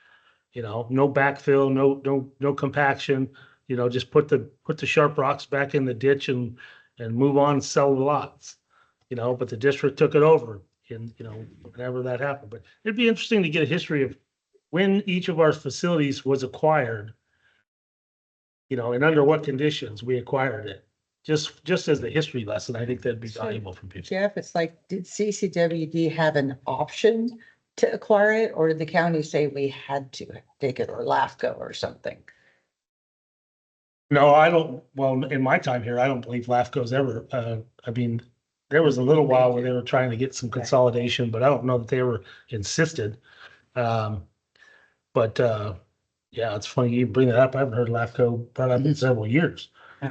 No backfill, no compaction, just put the sharp rocks back in the ditch and move on and sell the lots. But the district took it over, and whenever that happened. But it'd be interesting to get a history of when each of our facilities was acquired, and under what conditions we acquired it. Just as the history lesson, I think that'd be valuable for people. Jeff, it's like, did CCWD have an option to acquire it, or did the county say we had to take it, or LAFCO or something? No, I don't. Well, in my time here, I don't believe LAFCO's ever, I mean, there was a little while where they were trying to get some consolidation, but I don't know that they ever insisted. Yeah, it's funny you bring that up. I haven't heard LAFCO brought up in several years.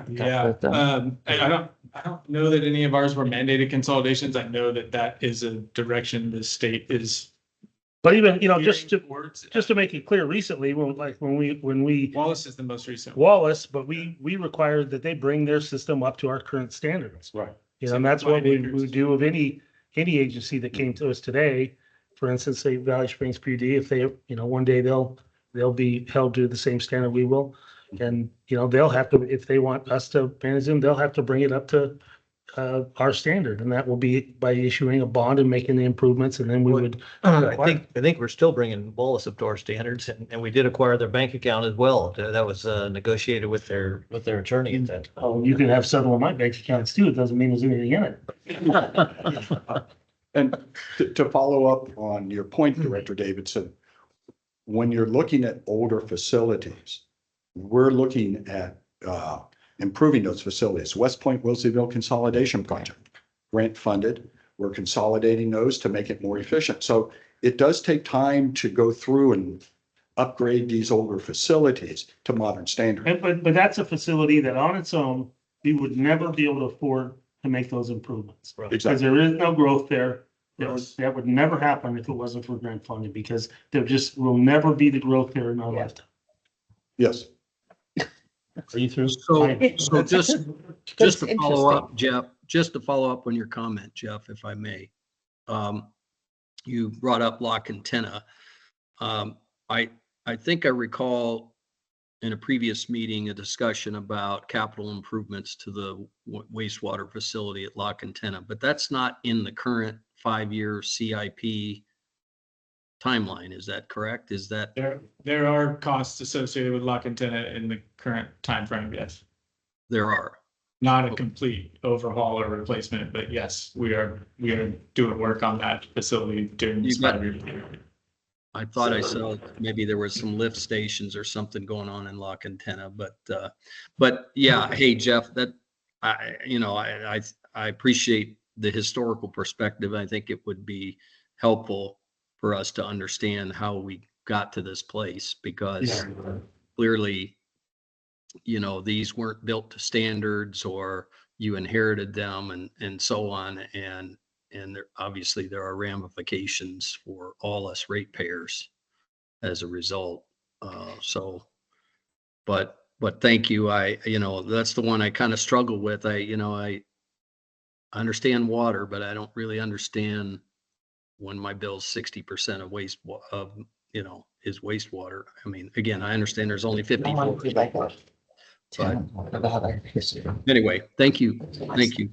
Yeah, I don't know that any of ours were mandated consolidations. I know that is a direction the state is. But even, just to make it clear, recently, when we Wallace is the most recent. Wallace, but we required that they bring their system up to our current standards. Right. And that's what we would do of any agency that came to us today. For instance, say Valley Springs PD, if they, one day they'll be held to the same standard we will. And, they'll have to, if they want us to manage them, they'll have to bring it up to our standard, and that will be by issuing a bond and making the improvements, and then we would. I think we're still bringing Wallace up to our standards, and we did acquire their bank account as well. That was negotiated with their attorney at that time. Oh, you can have several of my bank accounts too. It doesn't mean there's anything in it. And to follow up on your point, Director Davidson, when you're looking at older facilities, we're looking at improving those facilities. West Point Wilseyville Consolidation Project, grant funded. We're consolidating those to make it more efficient. So it does take time to go through and upgrade these older facilities to modern standards. But that's a facility that on its own, we would never be able to afford to make those improvements. Because there is no growth there. That would never happen if it wasn't for grant funding, because there just will never be the growth there in our lifetime. Yes. Are you through? So just to follow up, Jeff, just to follow up on your comment, Jeff, if I may. You brought up La Cantena. I think I recall in a previous meeting, a discussion about capital improvements to the wastewater facility at La Cantena, but that's not in the current 5-year CIP timeline. Is that correct? Is that? There are costs associated with La Cantena in the current timeframe, yes. There are. Not a complete overhaul or replacement, but yes, we are doing work on that facility during this 5-year period. I thought I saw maybe there was some lift stations or something going on in La Cantena, but yeah, hey, Jeff, that I appreciate the historical perspective. I think it would be helpful for us to understand how we got to this place, because clearly, these weren't built to standards, or you inherited them and so on. And obviously there are ramifications for all us ratepayers as a result. But thank you. That's the one I kind of struggle with. I understand water, but I don't really understand when my bill's 60% is wastewater. I mean, again, I understand there's only 54%. About our history. Anyway, thank you. Thank you.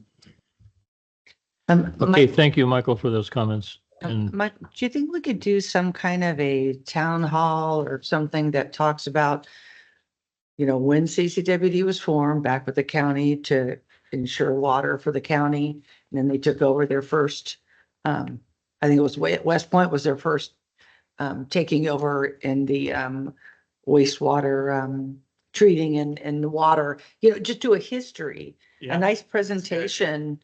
Okay, thank you, Michael, for those comments. And Mike, do you think we could do some kind of a town hall or something that talks about, you know, when CCWD was formed back with the county to ensure water for the county? And then they took over their first, I think it was West Point was their first taking over in the wastewater treating and the water, you know, just do a history, a nice presentation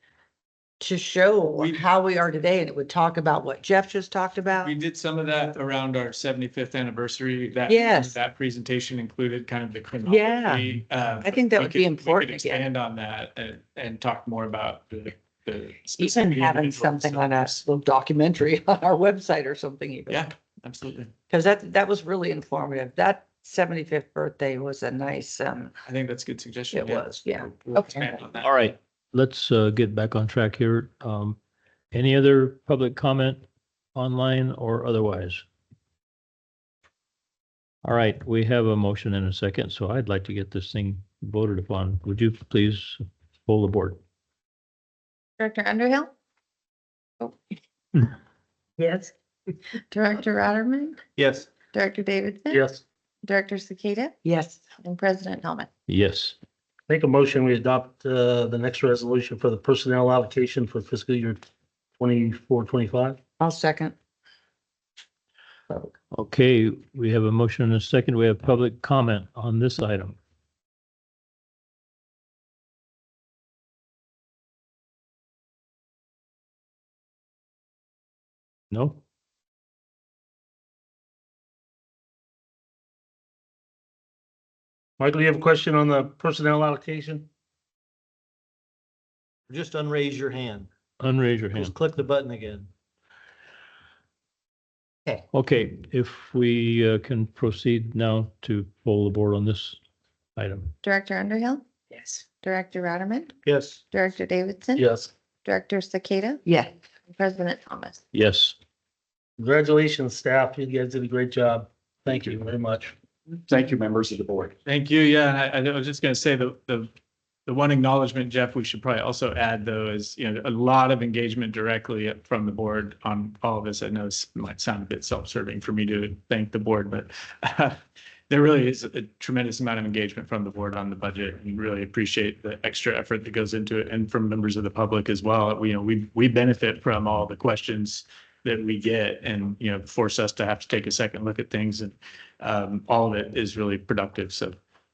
to show how we are today. And it would talk about what Jeff just talked about. We did some of that around our 75th anniversary. Yes. That presentation included kind of the Yeah. chronology. I think that we would be could important again. expand on that and talk more about the Even specific having individuals. something on a little documentary on our website or something even. Yeah, absolutely. Because that was really informative. That 75th birthday was a nice, I think that's a good suggestion. it yeah. was, yeah. We'll Okay. expand on that. all right, let's get back on track here. Any other public comment online or otherwise? All right, we have a motion in a second, so I'd like to get this thing voted upon. Would you please poll the board? Director Underhill, Yes. Director Ratterman, Yes. Director Davidson. Yes. Director Cicada Yes. and President Thomas. Yes. Make a motion, we adopt the next resolution for the personnel allocation for fiscal year 24-25. I'll second. Okay, we have a motion and a second. We have public comment on this item. No? Michael, you have a question on the personnel allocation? Just unraise your hand. Unraise your Just hand. click the button again. Okay, if we can proceed now to poll the board on this item. Director Underhill, Yes. Director Ratterman, Yes. Director Davidson. Yes. Director Cicada Yeah. and President Thomas. Yes. Congratulations, staff. You guys did a great job. Thank you very much. Thank you, members of the board. Thank you. Yeah, I was just gonna say the one acknowledgement, Jeff, we should probably also add though is, you know, a lot of engagement directly from the board on all of this. I know this might sound a bit self-serving for me to thank the board, but there really is a tremendous amount of engagement from the board on the budget and really appreciate the extra effort that goes into it and from members of the public as well. We benefit from all the questions that we get and, you know, force us to have to take a second look at things and all of it is really productive. So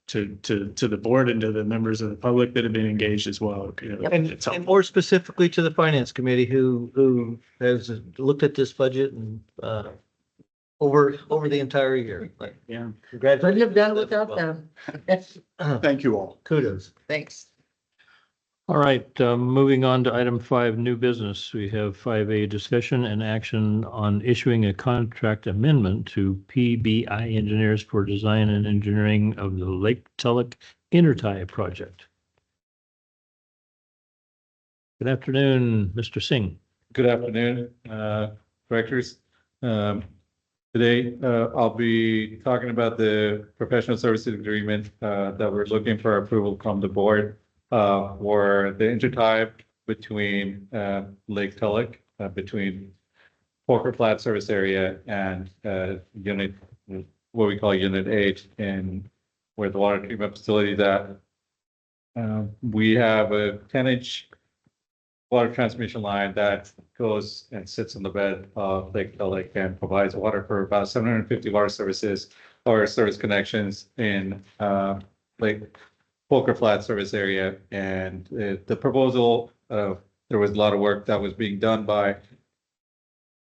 to the board and to the members of the public that have been engaged as well. You know, And, it's and helpful. more specifically to the finance committee who has looked at this budget and, over the entire year. Like, Yeah. congratulations. Couldn't have done it without them. Thank you all. Kudos. Thanks. All right, moving on to item 5, new business. We have 5A, discussion and action on issuing a contract amendment to PBI Engineers for design and engineering of the Lake Tulloch Intertie project. Good afternoon, Mr. Singh. Good afternoon, directors. Today, I'll be talking about the professional services agreement that we're looking for approval from the board for the intertie between Lake Tulloch, between Poker Flat service area and unit, what we call Unit 8, in where the water treatment facility is at. We have a 10-inch water transmission line that goes and sits on the bed of Lake Tulloch and provides water for about 750 water services or service connections in Lake Poker Flat service area. And the proposal, there was a lot of work that was being done by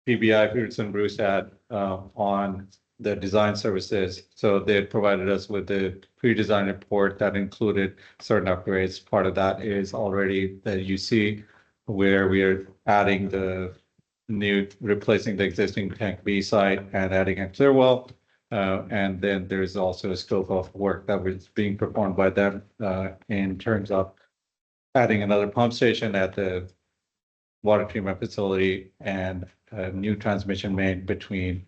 PBI, Peterson Brewstad, on the design services. So they had provided us with the pre-design report that included certain upgrades. Part of that is already that you see where we are adding the new, replacing the existing tank B site and adding a clear well. And then there's also a scope of work that was being performed by them in terms of adding another pump station at the water treatment facility and a new transmission main between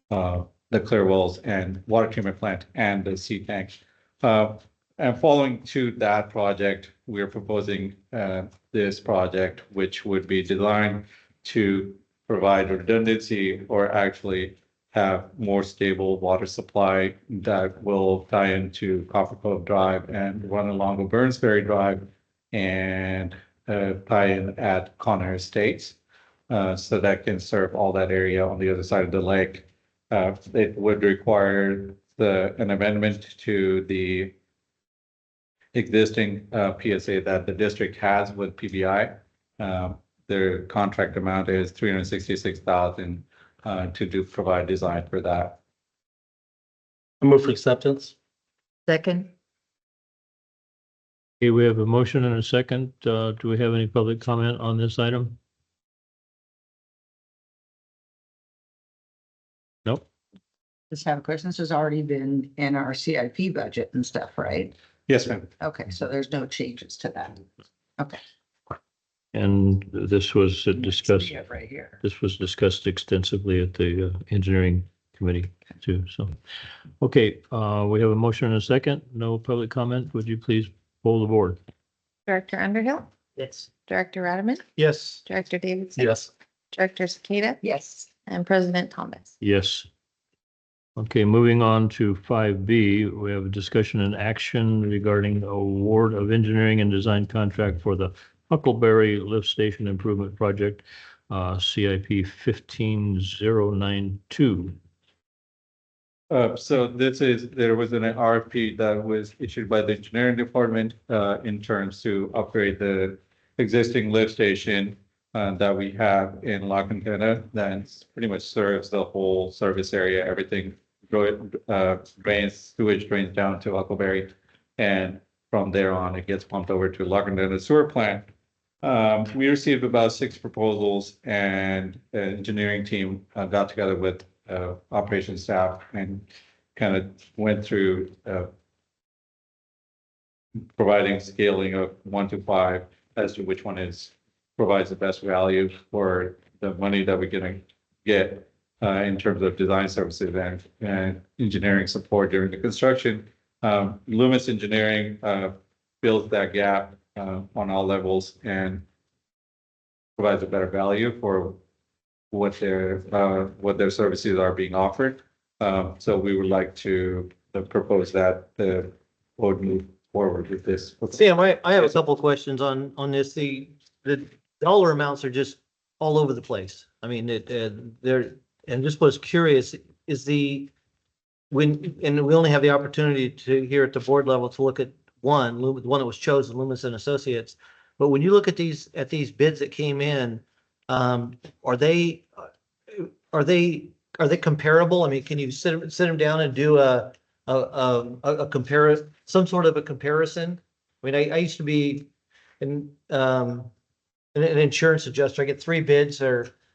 the clear wells and water treatment plant and the sea tank. And following to that project, we're proposing this project, which would be designed to provide redundancy or actually have more stable water supply that will tie into Copper Cove Drive and run along Burns Ferry Drive and tie in at Connor Estates. So that can serve all that area on the other side of the lake. It would require an amendment to the existing PSA that the district has with PBI. Their contract amount is $366,000 to provide design for that. I move for acceptance. Second. Okay, we have a motion and a second. Do we have any public comment on this item? Nope. Just have a question. This has already been in our CIP budget and stuff, right? Yes, ma'am. Okay, so there's no changes to that. Okay. And this was discussed, See it right here. this was discussed extensively at the engineering committee too, so. Okay, we have a motion and a second. No public comment. Would you please poll the board? Director Underhill, Yes. Director Radaman, Yes. Director Davidson. Yes. Director Sakata Yes. and President Thomas. Yes. Okay, moving on to 5B, we have a discussion and action regarding award of engineering and design contract for the Huckleberry Lift Station Improvement Project, CIP 15092. So there was an RFP that was issued by the engineering department in terms to upgrade the existing lift station that we have in La Cantera that pretty much serves the whole service area. Everything sewage drains down to Huckleberry, and from there on it gets pumped over to La Cantera sewer plant. We received about 6 proposals, and the engineering team got together with operations staff and kind of went through providing scaling of 1 to 5 as to which one provides the best value for the money that we're going to get in terms of design services and engineering support during the construction. Loomis Engineering fills that gap on all levels and provides a better value for what their services are being offered. So we would like to propose that the board move forward with this. Sam, I have a couple of questions on this. The dollar amounts are just all over the place. I mean, and just was curious, and we only have the opportunity to here at the board level to look at one that was chosen, Loomis and Associates. But when you look at these bids that came in, are they comparable? I mean, can you sit them down and do some sort of a comparison? I mean, I used to be an insurance adjuster. I get 3 bids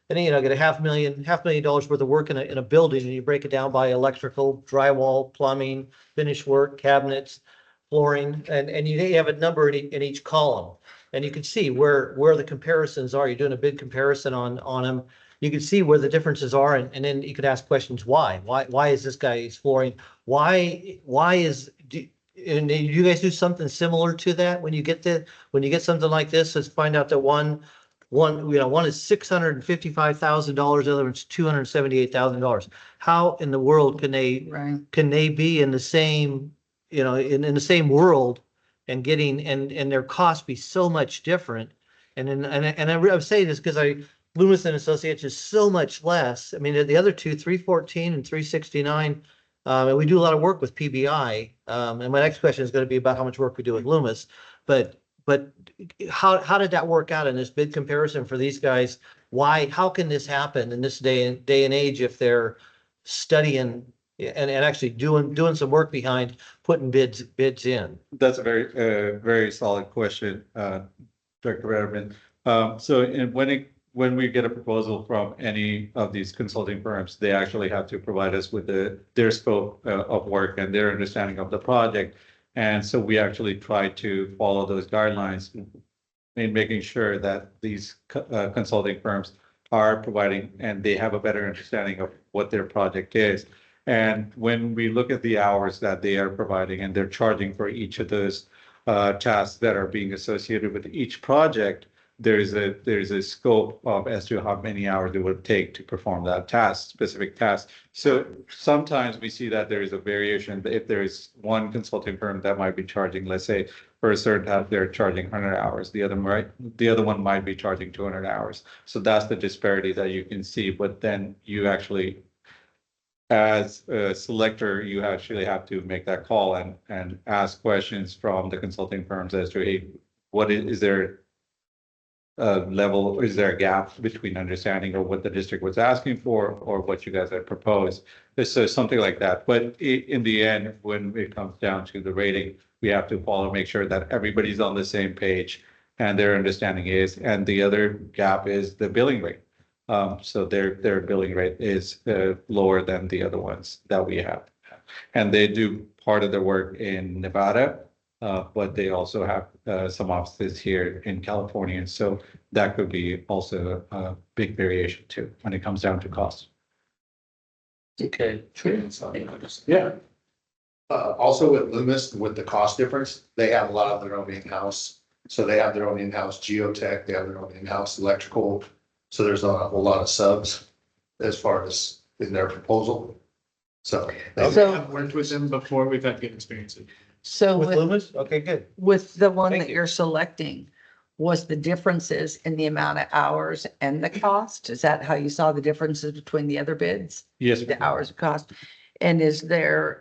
and then, I get $500,000 worth of work in a building, and you break it down by electrical, drywall, plumbing, finish work, cabinets, flooring, and you have a number in each column. And you can see where the comparisons are. You're doing a bid comparison on them. You can see where the differences are, and then you could ask questions. Why is this guy's flooring? And you guys do something similar to that when you get something like this? Let's find out that one is $655,000, the other one's $278,000. How in the world can they be in the same, in the same world and and their costs be so much different? And I'm saying this because Loomis and Associates is so much less. I mean, the other two, 314 and 369, and we do a lot of work with PBI. And my next question is going to be about how much work we do with Loomis, but how did that work out in this bid comparison for these guys? How can this happen in this day and age if they're studying and actually doing some work behind putting bids in? That's a very solid question, Director Radaman. So when we get a proposal from any of these consulting firms, they actually have to provide us with their scope of work and their understanding of the project. And so we actually try to follow those guidelines in making sure that these consulting firms are providing and they have a better understanding of what their project is. And when we look at the hours that they are providing and they're charging for each of those tasks that are being associated with each project, there's a scope of as to how many hours it would take to perform that task, specific task. So sometimes we see that there is a variation. If there is one consulting firm that might be charging, let's say for a certain task, they're charging 100 hours. The other one might be charging 200 hours. So that's the disparity that you can see. But then you actually, as a selector, you actually have to make that call and ask questions from the consulting firms as to, hey, what is there level, is there a gap between understanding or what the district was asking for or what you guys had proposed? So something like that. But in the end, when it comes down to the rating, we have to make sure that everybody's on the same page and their understanding is, and the other gap is the billing rate. So their billing rate is lower than the other ones that we have. And they do part of their work in Nevada, but they also have some offices here in California. So that could be also a big variation too, when it comes down to cost. Okay. Yeah. Also with Loomis, with the cost difference, they have a lot of their own in-house. So they have their own in-house geotech, they have their own in-house electrical. So there's not a whole lot of subs as far as in their proposal. So. I've worked with them before. We've had good experiences. So With with, Loomis? Okay, good. with the one Thank that you. you're selecting, was the differences in the amount of hours and the cost? Is that how you saw the differences between the other bids? Yes. The hours of cost? And is there,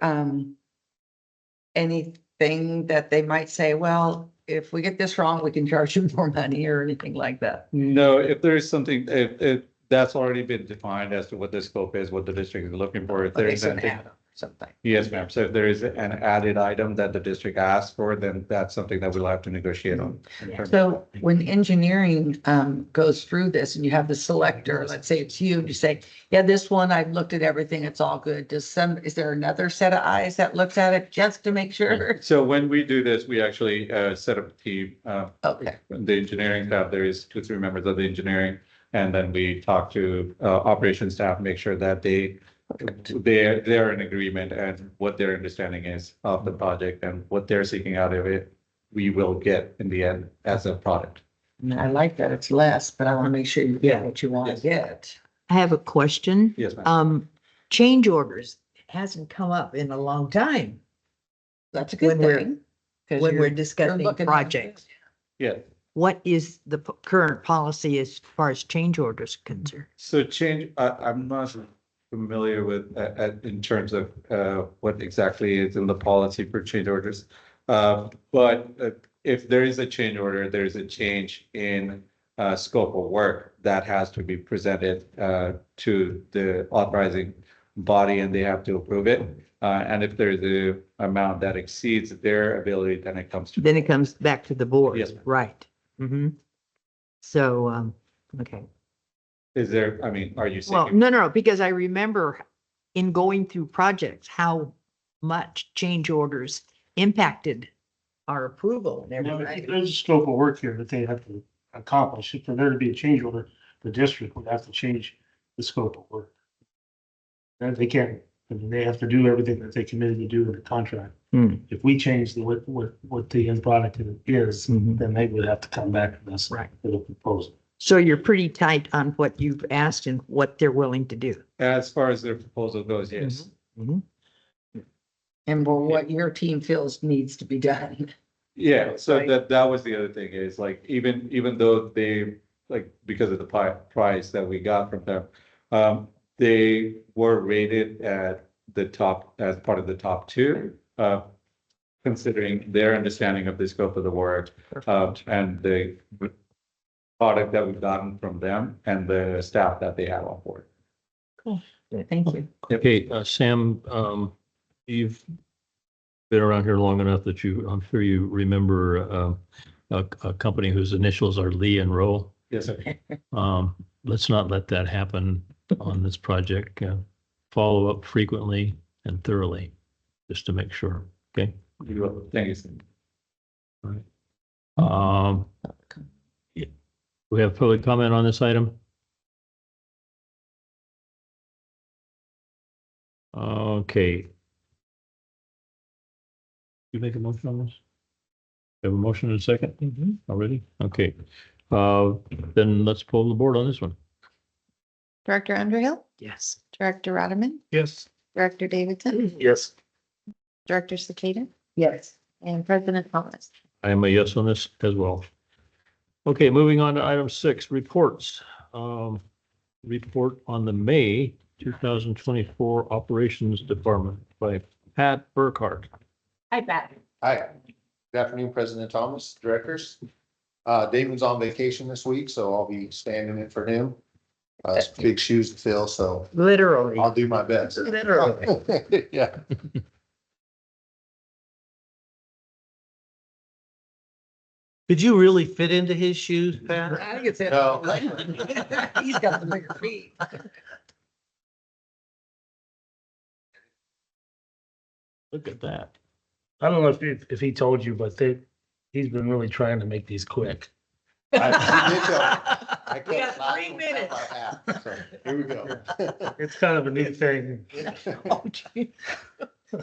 anything that they might say, well, if we get this wrong, we can charge you more money or anything like that? No, if there is something, if that's already been defined as to what the scope is, what the district is looking for, if there Okay, is so an anything. add-on, something. Yes, ma'am. So if there is an added item that the district asks for, then that's something that we'll have to negotiate on. So when engineering goes through this and you have the selector, let's say it's you say, yeah, this one, I've looked at everything, it's all good. Is there another set of eyes that looks at it just to make sure? So when we do this, we actually set up a team. Okay. The engineering staff, there is 2-3 members of the engineering. And then we talk to operations staff, make sure that they're in agreement and what their understanding is of the project and what they're seeking out of it, we will get in the end as a product. And I like that it's less, but I want to make sure you get what you want Yes. to get. I have a question. Yes, ma'am. Change orders hasn't come up in a long time That's a good When we're- thing. 'cause when we're you're discussing looking at projects. Yeah. What is the current policy as far as change orders concerned? So I'm not familiar with, in terms of what exactly is in the policy for change orders. But if there is a change order, there's a change in scope of work that has to be presented to the authorizing body and they have to approve it. And if there's a amount that exceeds their ability, then it comes to. Then it comes back to the board. Yes, ma'am. Right. Mm-hmm. So, okay. Is there, I mean, are you Well, seeking? no, because I remember in going through projects, how much change orders impacted our approval and everything. There's a scope of work here that they have to accomplish. For there to be a change order, the district would have to change the scope of work. And they can't, I mean, they have to do everything that they committed to do in the contract. Hmm. If we change what the end product is, Mhm. then they would have to come back to us Right. with a proposal. So you're pretty tight on what you've asked and what they're willing to do. As far as their proposal goes, yes. Mhm. And for what your team feels needs to be done. Yeah, so Right. that was the other thing is like, even though they, like, because of the price that we got from them, they were rated at the top, as part of the top 2, considering their understanding of the scope of the work, and the product that we've gotten from them and the staff that they have on board. Thank you. Okay, Sam, you've been around here long enough that I'm sure you remember a company whose initials are Lee and Rowe. Yes, sir. Let's not let that happen on this project. Follow up frequently and thoroughly, just to make sure, okay? You will. Thank you, sir. All right. Yeah. We have public comment on this item? Okay. You make a motion on this? Have a motion in a second already? Okay. Then let's pull the board on this one. Director Underhill, Yes. Director Radaman, Yes. Director Davidson, Yes. Director Cicada, Yes. and President Thomas. I am a yes on this as well. Okay, moving on to item 6, reports. Report on the May 2024 Operations Department by Pat Burkhart. Hi, Pat. Hi, good afternoon, President Thomas, directors. Damon's on vacation this week, so I'll be standing in for him. It's big shoes to fill, so Literally. I'll do my best. Literally. Yeah. Could you really fit into his shoes, Pat? I think it's. No. He's got the bigger feet. Look at that. I don't know if he told you, but he's been really trying to make these quick. I We got 3 minutes. So here we go. It's kind of a neat thing.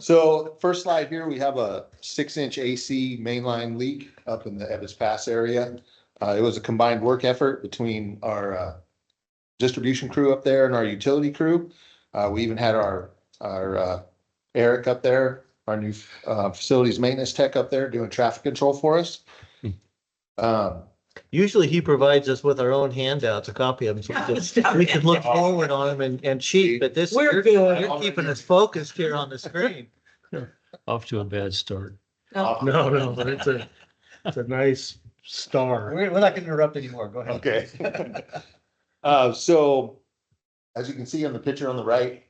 So first slide here, we have a 6-inch AC mainline leak up in the Evans Pass area. It was a combined work effort between our distribution crew up there and our utility crew. We even had our Eric up there, our new facilities maintenance tech up there doing traffic control for us. Usually he provides us with our own handouts, a copy of them, so we can look forward on them and cheat, but this, We're you're keeping us focused here on the screen. Off to a bad start. No, but it's a nice star. We're not gonna interrupt anymore. Go ahead. Okay. So as you can see on the picture on the right,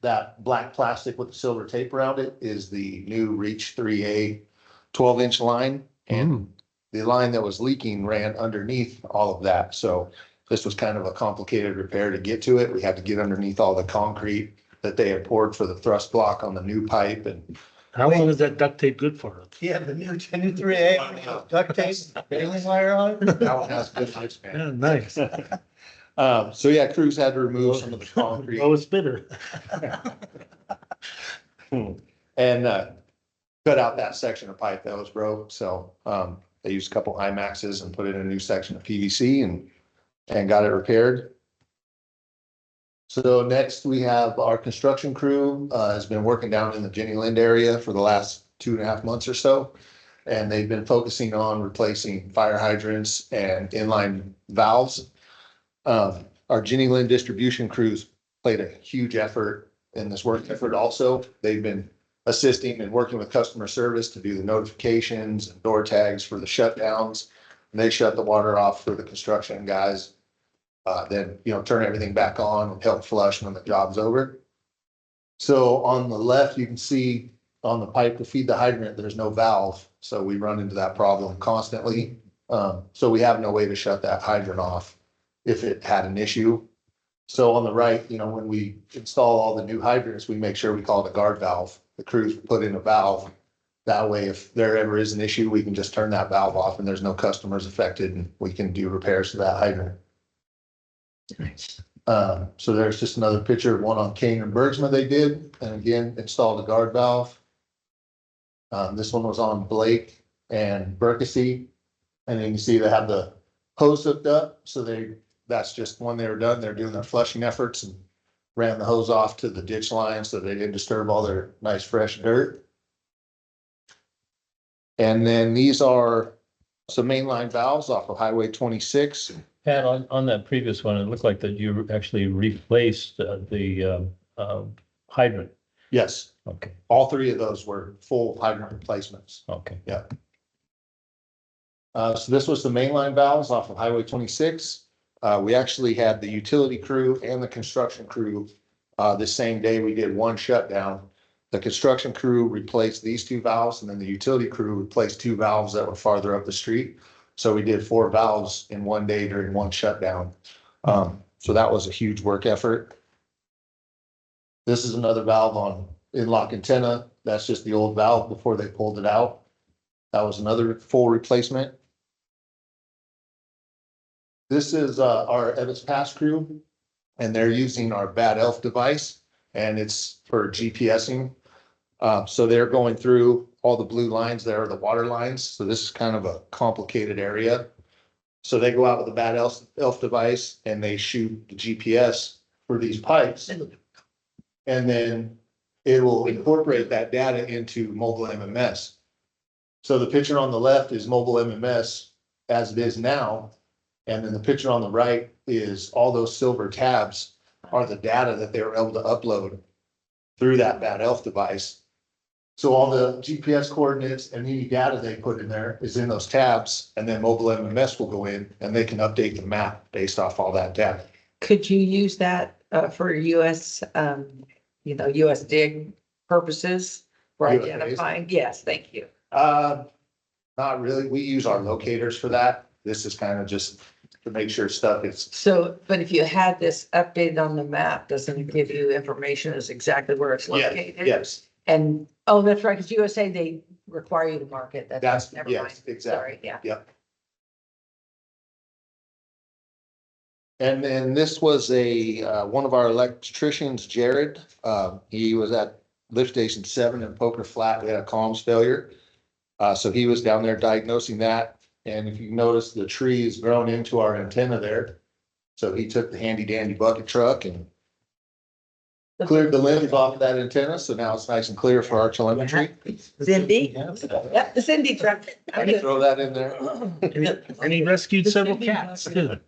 that black plastic with the silver tape around it is the new Reach 3A 12-inch line. And the line that was leaking ran underneath all of that. So this was kind of a complicated repair to get to it. We had to get underneath all the concrete that they had poured for the thrust block on the new pipe. And How long is that duct tape good for? Yeah, the new 3A, duct tape, baling wire on it. that one has a good lifespan. Yeah, nice. So yeah, crews had to remove some of the concrete. Lowest bidder. And cut out that section of pipe that was broke. So they used a couple IMAXs and put in a new section of PVC and got it repaired. So next we have our construction crew has been working down in the Jenny Lind area for the last 2.5 months or so. And they've been focusing on replacing fire hydrants and inline valves. Our Jenny Lind distribution crews played a huge effort in this work effort also. They've been assisting and working with customer service to do the notifications and door tags for the shutdowns. And they shut the water off for the construction guys. Then, turn everything back on and help flush when the job's over. So on the left, you can see on the pipe to feed the hydrant, there's no valve. So we run into that problem constantly. So we have no way to shut that hydrant off if it had an issue. So on the right, when we install all the new hydrants, we make sure we call it a guard valve. The crews put in a valve. That way, if there ever is an issue, we can just turn that valve off and there's no customers affected and we can do repairs to that hydrant. So there's just another picture of one on Kane and Bergsma they did, and again, installed a guard valve. This one was on Blake and Berkesee. And then you can see they have the hose hooked up. So that's just when they were done, they're doing their flushing efforts and ran the hose off to the ditch line so they didn't disturb all their nice fresh dirt. And then these are some mainline valves off of Highway 26. Pat, on that previous one, it looked like that you actually replaced the hydrant. Yes, Okay, all 3 of those were full hydrant replacements. okay. Yeah. So this was the mainline valves off of Highway 26. We actually had the utility crew and the construction crew the same day. We did one shutdown. The construction crew replaced these 2 valves, and then the utility crew replaced 2 valves that were farther up the street. So we did 4 valves in one day during one shutdown. So that was a huge work effort. This is another valve on in-lock antenna. That's just the old valve before they pulled it out. That was another full replacement. This is our Evans Pass crew, and they're using our Bad Elf device. and it's for GPSing. So they're going through all the blue lines there are the water lines. So this is kind of a complicated area. So they go out with a bad elf device and they shoot the GPS for these pipes. And then it will incorporate that data into mobile MMS. So the picture on the left is mobile MMS as it is now. And then the picture on the right is all those silver tabs are the data that they were able to upload through that bad elf device. So all the GPS coordinates and any data they put in there is in those tabs, and then mobile MMS will go in and they can update the map based off all that data. Could you use that for US, US dig purposes for USAs? identifying? Yes, thank you. Not really. We use our locators for that. This is kind of just to make sure stuff is. So, but if you had this updated on the map, doesn't it give you information as exactly where it's located? Yes, And, oh, that's right, because USA, they require you to mark it. that's, never yes, mind. exactly. Sorry, yeah. Yep. And then this was one of our electricians, Jared. He was at lift station 7 in Poker Flat. We had a comms failure. So he was down there diagnosing that. And if you notice, the tree is grown into our antenna there. So he took the handy dandy bucket truck and cleared the limbs off of that antenna. So now it's nice and clear for our telemetry. Cindy? Yep, the Cindy truck. I can throw that in there. And he rescued several cats. And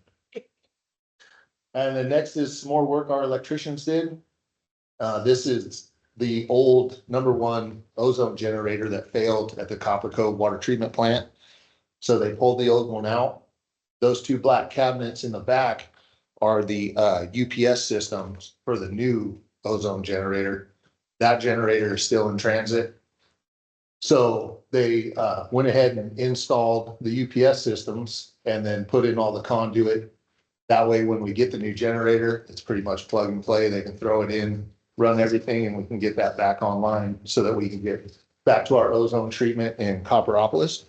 then next is some more work our electricians did. This is the old #1 ozone generator that failed at the Copper Cove water treatment plant. So they pulled the old one out. Those two black cabinets in the back are the UPS systems for the new ozone generator. That generator is still in transit. So they went ahead and installed the UPS systems and then put in all the conduit. That way, when we get the new generator, it's pretty much plug and play. They can throw it in, run everything, and we can get that back online so that we can get back to our ozone treatment in Copperopolis.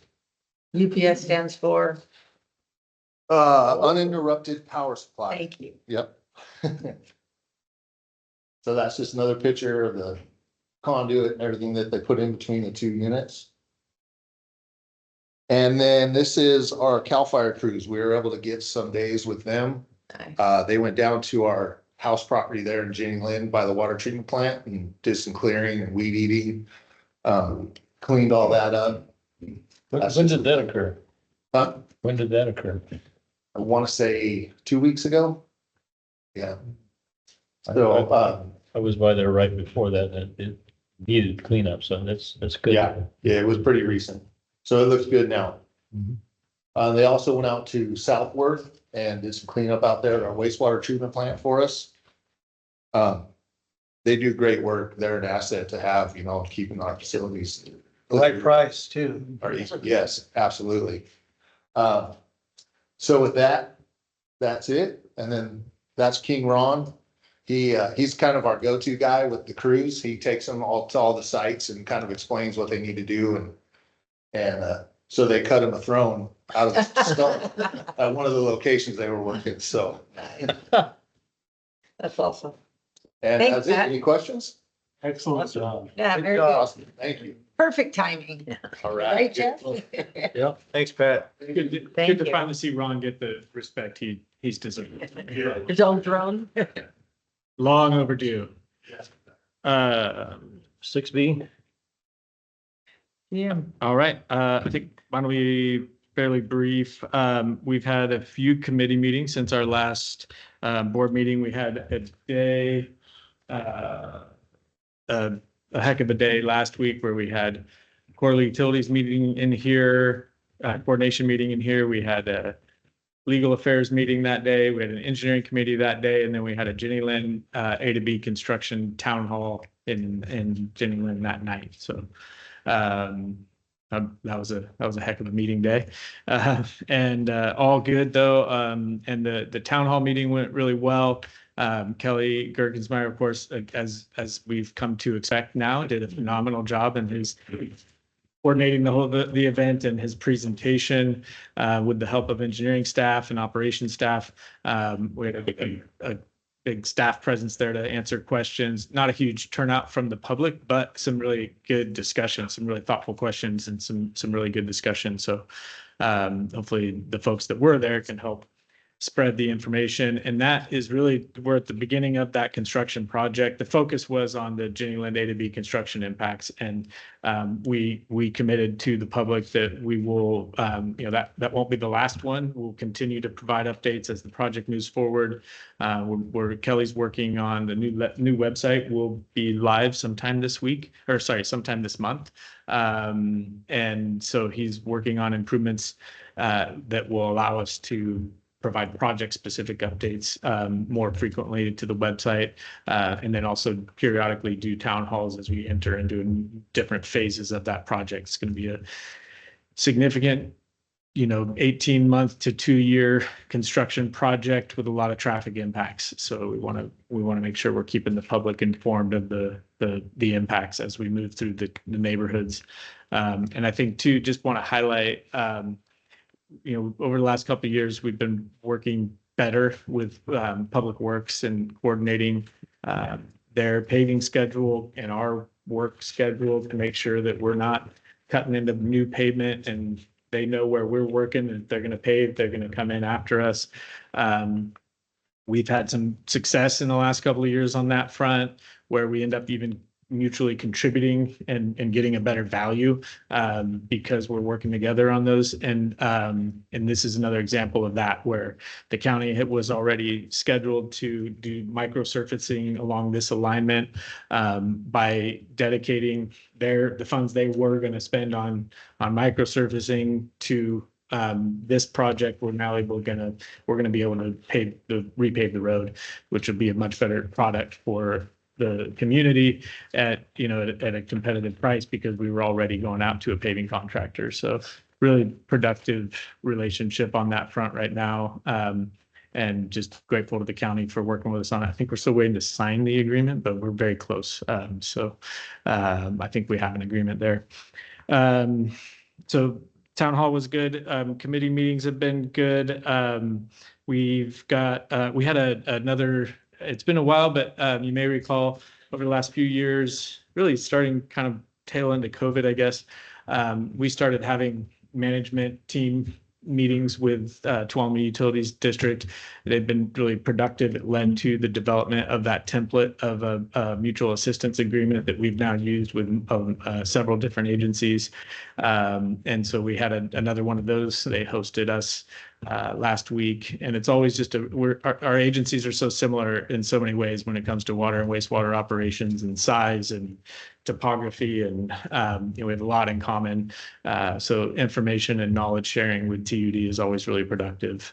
UPS stands for? Uninterrupted power supply. Thank you. Yep. So that's just another picture of the conduit and everything that they put in between the two units. And then this is our CAL FIRE crews. We were able to get some days with them. Nice. They went down to our house property there in Jenny Lynn by the water treatment plant and did some clearing and weed eating. Cleaned all that up. When did that occur? Huh? When did that occur? I want to say 2 weeks ago. Yeah. So, I was by there right before that and it needed cleanup, so that's good. yeah, it was pretty recent. So it looks good now. Mhm. They also went out to Southworth and did some cleanup out there at our wastewater treatment plant for us. They do great work. They're an asset to have, keeping our facilities. The right price too. Yes, absolutely. So with that, that's it. And then that's King Ron. He's kind of our go-to guy with the crews. He takes them all to all the sites and kind of explains what they need to do. And so they cut him a throne out of the stuff at one of the locations they were working. So, That's awesome. and Thanks, that's it. Pat. Any questions? Excellent job. Yeah, Good very job. good. Awesome. Thank you. Perfect timing. All Right, right. Jeff? Yeah. Thanks, Pat. Good Thank to you. finally see Ron get the respect he's deserved. His own throne. Long overdue. 6B. Yeah. All right, I think why don't we fairly brief. We've had a few committee meetings since our last board meeting. We had a day, a heck of a day last week where we had quarterly utilities meeting in here, coordination meeting in here. We had a legal affairs meeting that day. We had an engineering committee that day, and then we had a Jenny Lynn A to B construction town hall in Jenny Lynn that night. So that was a heck of a meeting day, and all good though. And the town hall meeting went really well. Kelly Gerkensmeyer, of course, as we've come to expect now, did a phenomenal job in his coordinating the event and his presentation with the help of engineering staff and operations staff. We had a big staff presence there to answer questions. Not a huge turnout from the public, but some really good discussion, some really thoughtful questions, and some really good discussion. So hopefully the folks that were there can help spread the information. And that is really, we're at the beginning of that construction project. The focus was on the Jenny Lind A to B construction impacts. And we committed to the public that we will, that won't be the last one. We'll continue to provide updates as the project moves forward. Where Kelly's working on the new website will be live sometime this week, or sorry, sometime this month. And so he's working on improvements that will allow us to provide project-specific updates more frequently to the website, and then also periodically do town halls as we enter into different phases of that project. It's going to be a significant, 18-month to 2-year construction project with a lot of traffic impacts. So we want to make sure we're keeping the public informed of the impacts as we move through the neighborhoods. And I think too, just want to highlight, over the last couple of years, we've been working better with Public Works and coordinating their paving schedule and our work schedule to make sure that we're not cutting into new pavement, and they know where we're working, and if they're going to pave, they're going to come in after us. We've had some success in the last couple of years on that front, where we end up even mutually contributing and getting a better value because we're working together on those. And this is another example of that, where the county was already scheduled to do microsurfacing along this alignment by dedicating the funds they were going to spend on microsurfacing to this project. We're now we're going to be able to repave the road, which will be a much better product for the community at a competitive price, because we were already going out to a paving contractor. So really productive relationship on that front right now. And just grateful to the county for working with us on it. I think we're still waiting to sign the agreement, but we're very close. So I think we have an agreement there. So town hall was good. Committee meetings have been good. We had another, it's been a while, but you may recall over the last few years, really starting kind of tail end of COVID, I guess, we started having management team meetings with Tuolumne Utilities District. They've been really productive. It led to the development of that template of a mutual assistance agreement that we've now used with several different agencies. And so we had another one of those. They hosted us last week, and it's always just our agencies are so similar in so many ways when it comes to water and wastewater operations and size and topography, and we have a lot in common. So information and knowledge sharing with TUD is always really productive.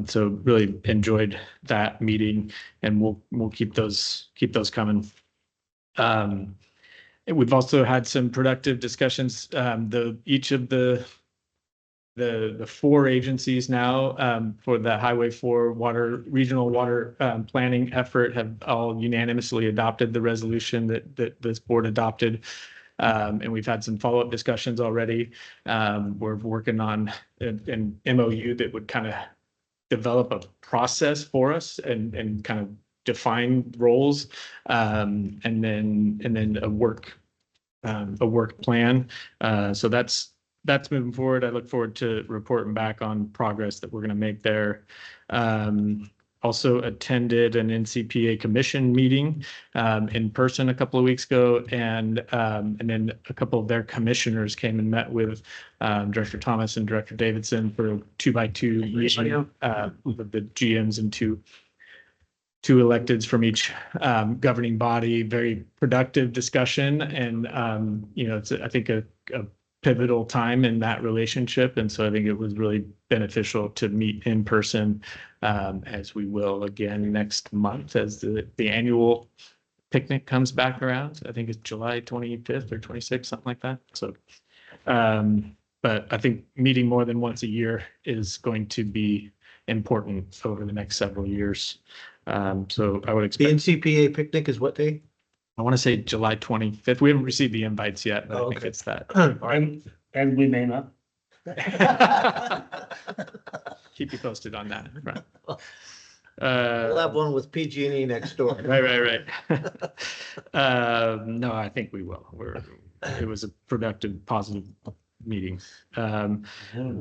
So really enjoyed that meeting, and we'll keep those coming. We've also had some productive discussions. Each of the 4 agencies now for the Highway 4 regional water planning effort have all unanimously adopted the resolution that this board adopted. And we've had some follow-up discussions already. We're working on an MOU that would kind of develop a process for us and kind of define roles, and then a work plan. So that's moving forward. I look forward to reporting back on progress that we're going to make there. Also attended an NCPA commission meeting in person a couple of weeks ago, and then a couple of their commissioners came and met with Director Thomas and Director Davidson for a 2x2 meeting with the GMs and two electeds from each governing body. Very productive discussion, and it's I think a pivotal time in that relationship. And so I think it was really beneficial to meet in person, as we will again next month as the annual picnic comes back around. I think it's July 25th or 26th, something like that. So, but I think meeting more than once a year is going to be important over the next several years. So I would The expect, NCPA picnic is what day? I want to say July 25th. We haven't received the invites yet, but I think it's that. And we may not. Keep you posted on that. We'll have one with PG&E next door. Right. No, I think we will. It was a productive, positive meeting.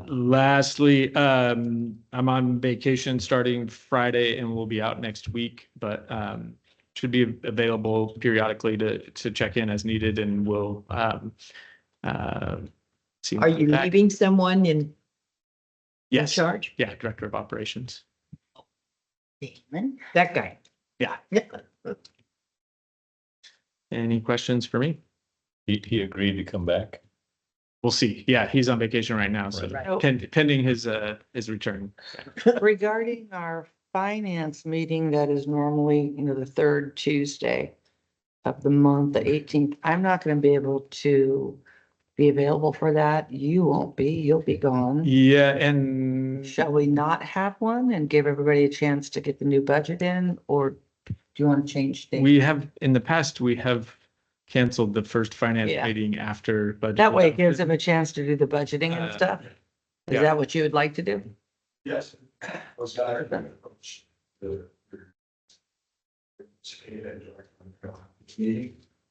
Lastly, I'm on vacation starting Friday and we'll be out next week, but should be available periodically to check in as needed, and we'll see. Are you leaving someone in Yes. charge? Yeah, Director of Operations. Damon, that guy. Yeah. Any questions for me? He agreed to come back. We'll see. Yeah, he's on vacation right now, so Right. pending his return. Regarding our finance meeting that is normally, the third Tuesday of the month, the 18th, I'm not going to be able to be available for that. You won't be, you'll be gone. Yeah, and Shall we not have one and give everybody a chance to get the new budget in, or do you want to change things? we have, in the past, we have canceled the first finance Yeah. meeting after budget. That way it gives them a chance to do the budgeting and stuff. Is yeah. that what you would like to do? Yes.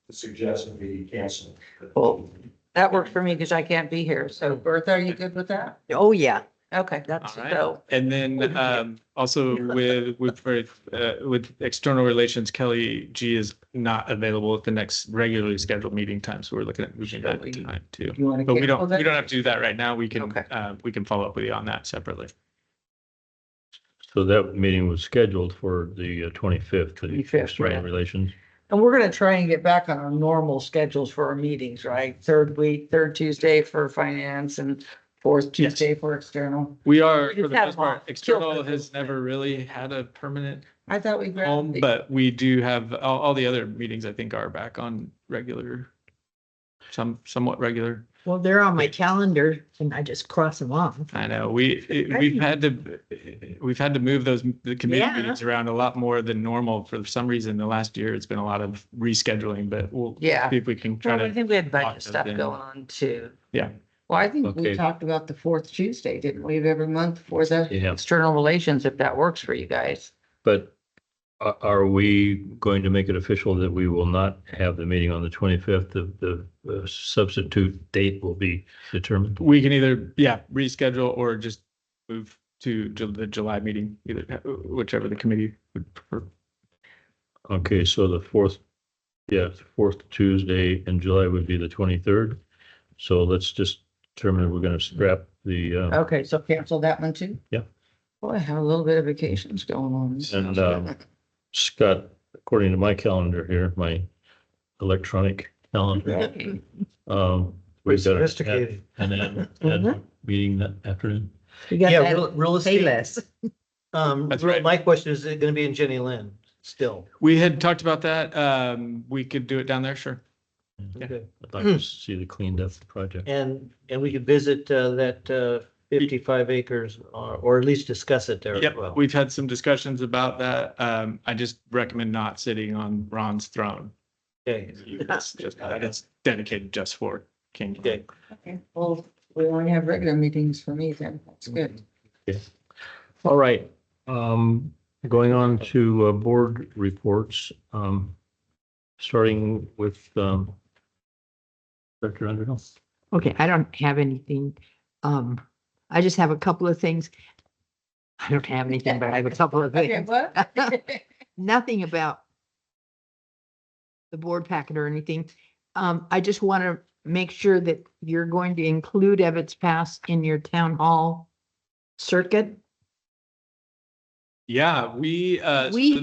The suggestion be canceled. Well, that works for me because I can't be here. So Bertha, are you good with that? Oh, yeah. Okay, that's All right. so. And then also with external relations, Kelly G is not available at the next regularly scheduled meeting time, so we're looking at moving Shall that we- time too. You want to? But we don't have to do that right now. We Okay. can follow up with you on that separately. So that meeting was scheduled for the 25th, the 25th, external yeah. relations. And we're gonna try and get back on our normal schedules for our meetings, right? Third Tuesday for finance and fourth Yes. Tuesday for external. We are, We for just the have most them all. part, external Kill has never really had a permanent I thought we home, grabbed. but we do have, all the other meetings, I think, are back on regular, somewhat regular. Well, they're on my calendar and I just cross them off. I know, we've had to move the committee Yeah. meetings around a lot more than normal. For some reason, the last year, it's been a lot of rescheduling, but we'll Yeah. see if we can try Well, I to. think we had lock budget those stuff in. going on too. Yeah. Well, I think we Okay. talked about the fourth Tuesday, didn't we, of every month for the Yeah. external relations, if that works for you guys? But are we going to make it official that we will not have the meeting on the 25th? The substitute date will be determined? We can either, reschedule or just move to the July meeting, either, whichever the committee would prefer. Okay, so the fourth Tuesday in July would be the 23rd. So let's just determine if we're going to scrap the, Okay, so cancel that one too? Yeah. Boy, I have a little bit of vacations going on. and Scott, according to my calendar here, my electronic calendar, we've got Sophisticated. an meeting that afternoon. You got Yeah, that real estate. Payless. That's right. My question is it gonna be in Jenny Lynn still? We had talked about that. We could do it down there, sure. Yeah. Okay. I'd like to see the cleaned up project. And we could visit that 55 acres or at least discuss it there as Yep, well. we've had some discussions about that. I just recommend not sitting on Ron's throne. Okay. It's dedicated just for King. Okay. Okay, well, we only have regular meetings for me then. That's good. All right, going on to board reports, starting with Director Underhill. Okay, I don't have anything. I just have a couple of things. I don't have anything, but I have a couple of Okay, things. what? Nothing about the board packet or anything. I just want to make sure that you're going to include Ebbets Pass in your town hall circuit. Yeah, We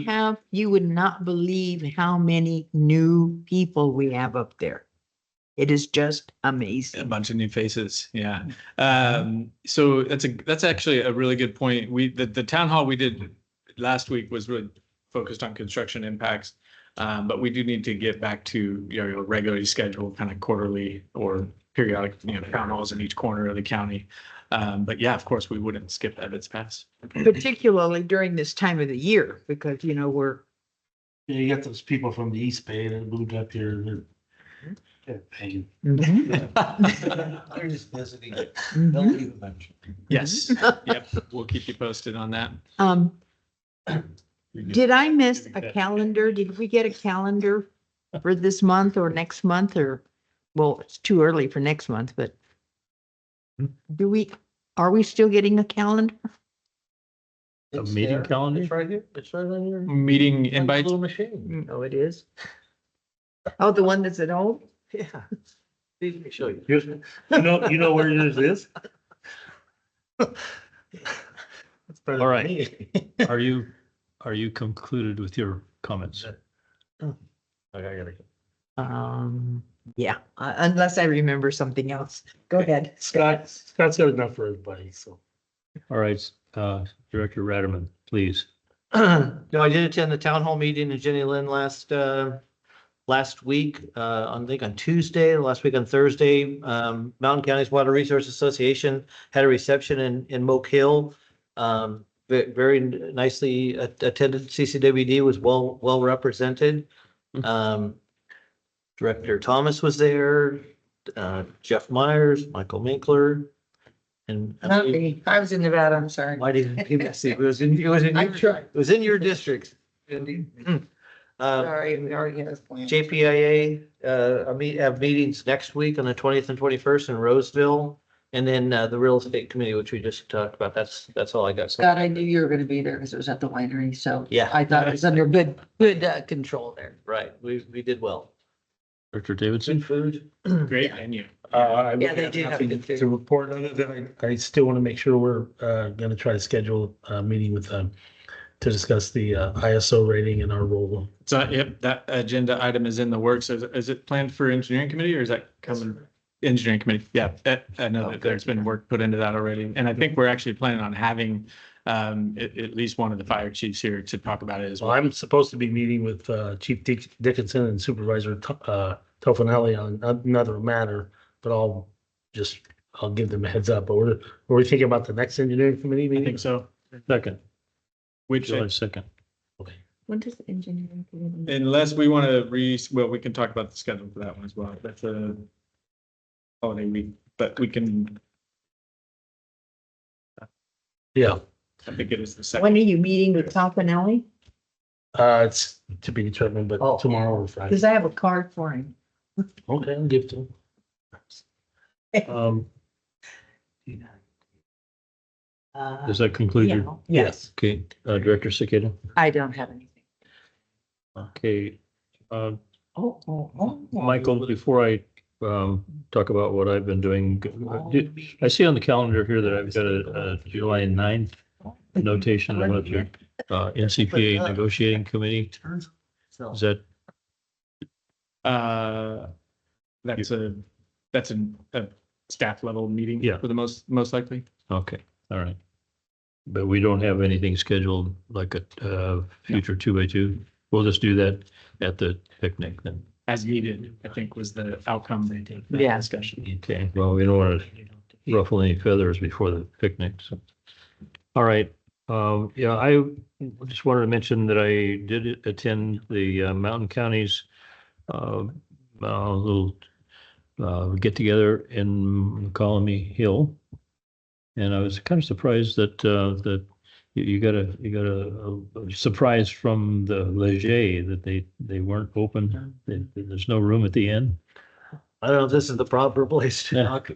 have, you would not believe how many new people we have up there. It is just a amazing. bunch of new faces. Yeah. So that's actually a really good point. The town hall we did last week was really focused on construction impacts. But we do need to get back to, regularly scheduled kind of quarterly or periodic, town halls in each corner of the county. But yeah, of course, we wouldn't skip Ebbets Pass. Particularly during this time of the year, because, we're, Yeah, you got those people from the East Bay that moved up here. They're paying. They're just visiting. Mhm. even mention. Yes. Yep. We'll keep you posted on that. Did I miss a calendar? Did we get a calendar for this month or next month or, well, it's too early for next month, but are we still getting a calendar? A It's meeting there. calendar? It's right here. It's right on your. Meeting on your invites. Little machine. Oh, it is? Oh, the one that's at home? Yeah. Let me show you. Here's, you know where yours is? That's better All than right. me. Are you concluded with your comments? Okay, I gotta go. Yeah, unless I remember something else. Go ahead. Scott's got enough for everybody, so. All right, Director Ratterman, please. No, I did attend the town hall meeting in Jenny Lynn last week, I think on Tuesday, last week on Thursday. Mountain Counties Water Resource Association had a reception in Moke Hill. Very nicely attended. CCWD was well represented. Director Thomas was there, Jeff Myers, Michael Minkler. And Not me. I was in Nevada, I'm sorry. why didn't you see? It was in I your, tried. it was in your district. Sorry, we already had a plan. JPIA, have meetings next week on the 20th and 21st in Roseville. And then, the real estate committee, which we just talked about, that's all I got. Scott, I knew you were gonna be there because it was at the winery, so. Yeah. I thought it was under good control there. Right, we did well. Director Davidson? Good food. Great venue. I Yeah, they have do have nothing good food. to report other than I still want to make sure we're gonna try to schedule a meeting with them to discuss the ISO rating and our role. So, yep, that agenda item is in the works. Is it planned for engineering committee or is that coming? Engineering committee, yeah, I know that there's been work put into that already. And I think we're actually planning on having at least one of the fire chiefs here to talk about it as Well, well. I'm supposed to be meeting with Chief Dickinson and Supervisor Tofanelli on another matter, but I'll give them a heads up. But were we thinking about the next engineering committee I meeting? think so. Second. Which, July 2nd. When does the engineering? unless we want to well, we can talk about the schedule for that one as well. That's a holiday week, but we can, Yeah, I think it is the When second. are you meeting with Tofanelli? it's to be determined, but Oh. tomorrow or Friday. Because I have a card for him. Okay, I'll give it to him. Does that conclude your? Yeah, yes, Okay, Director Cicada? I don't have anything. Okay, Oh. Michael, before I talk about what I've been doing, I see on the calendar here that I've got a July 9th notation about your NCPA negotiating committee. Is that, That's a staff level meeting. Yeah. For the most likely. okay, all right. But we don't have anything scheduled like a future 2x2. We'll just do that at the picnic then. As needed, I think was the outcome they take. Yeah. Discussion. Okay, well, we don't want to ruffle any feathers before the picnic, so. All right, yeah, I just wanted to mention that I did attend the Mountain Counties little get together in McCollum Hill. And I was kind of surprised that you got a surprise from the Leger that they weren't open. There's no room at the end. I don't know if this is the proper place to talk.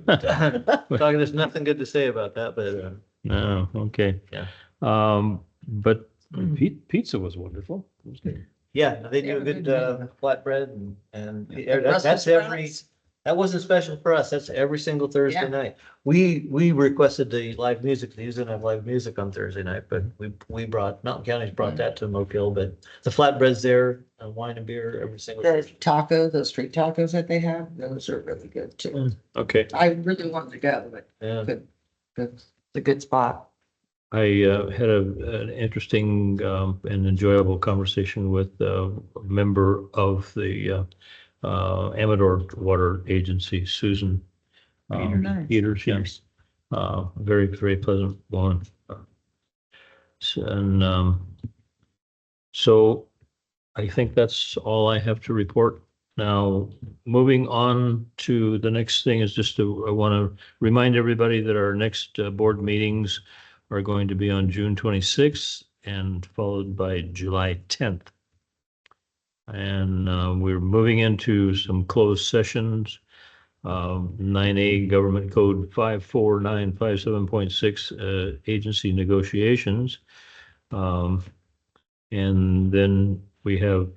There's nothing good to say about that, but, No, okay. Yeah. But pizza was wonderful. It was good. yeah, they do a Yeah, good, good flatbread and Brussels that's every, sprouts. that wasn't special for us. That's every single Thursday Yeah. night. We requested the live music. They usually have live music on Thursday night, but Mountain County's brought that to Moke Hill, but the flatbread's there, wine and beer every single. The Thursday. taco, those street tacos that they have, those are really good too. Okay. I really wanted to go, but Yeah. good. It's a good spot. I had an interesting and enjoyable conversation with a member of the Amador Water Agency, Susan Nice. Peters. Yes, very pleasant woman. So I think that's all I have to report. Now, moving on to the next thing is I want to remind everybody that our next board meetings are going to be on June 26th and followed by July 10th. And we're moving into some closed sessions. 9A Government Code 54957.6 agency negotiations. And then we have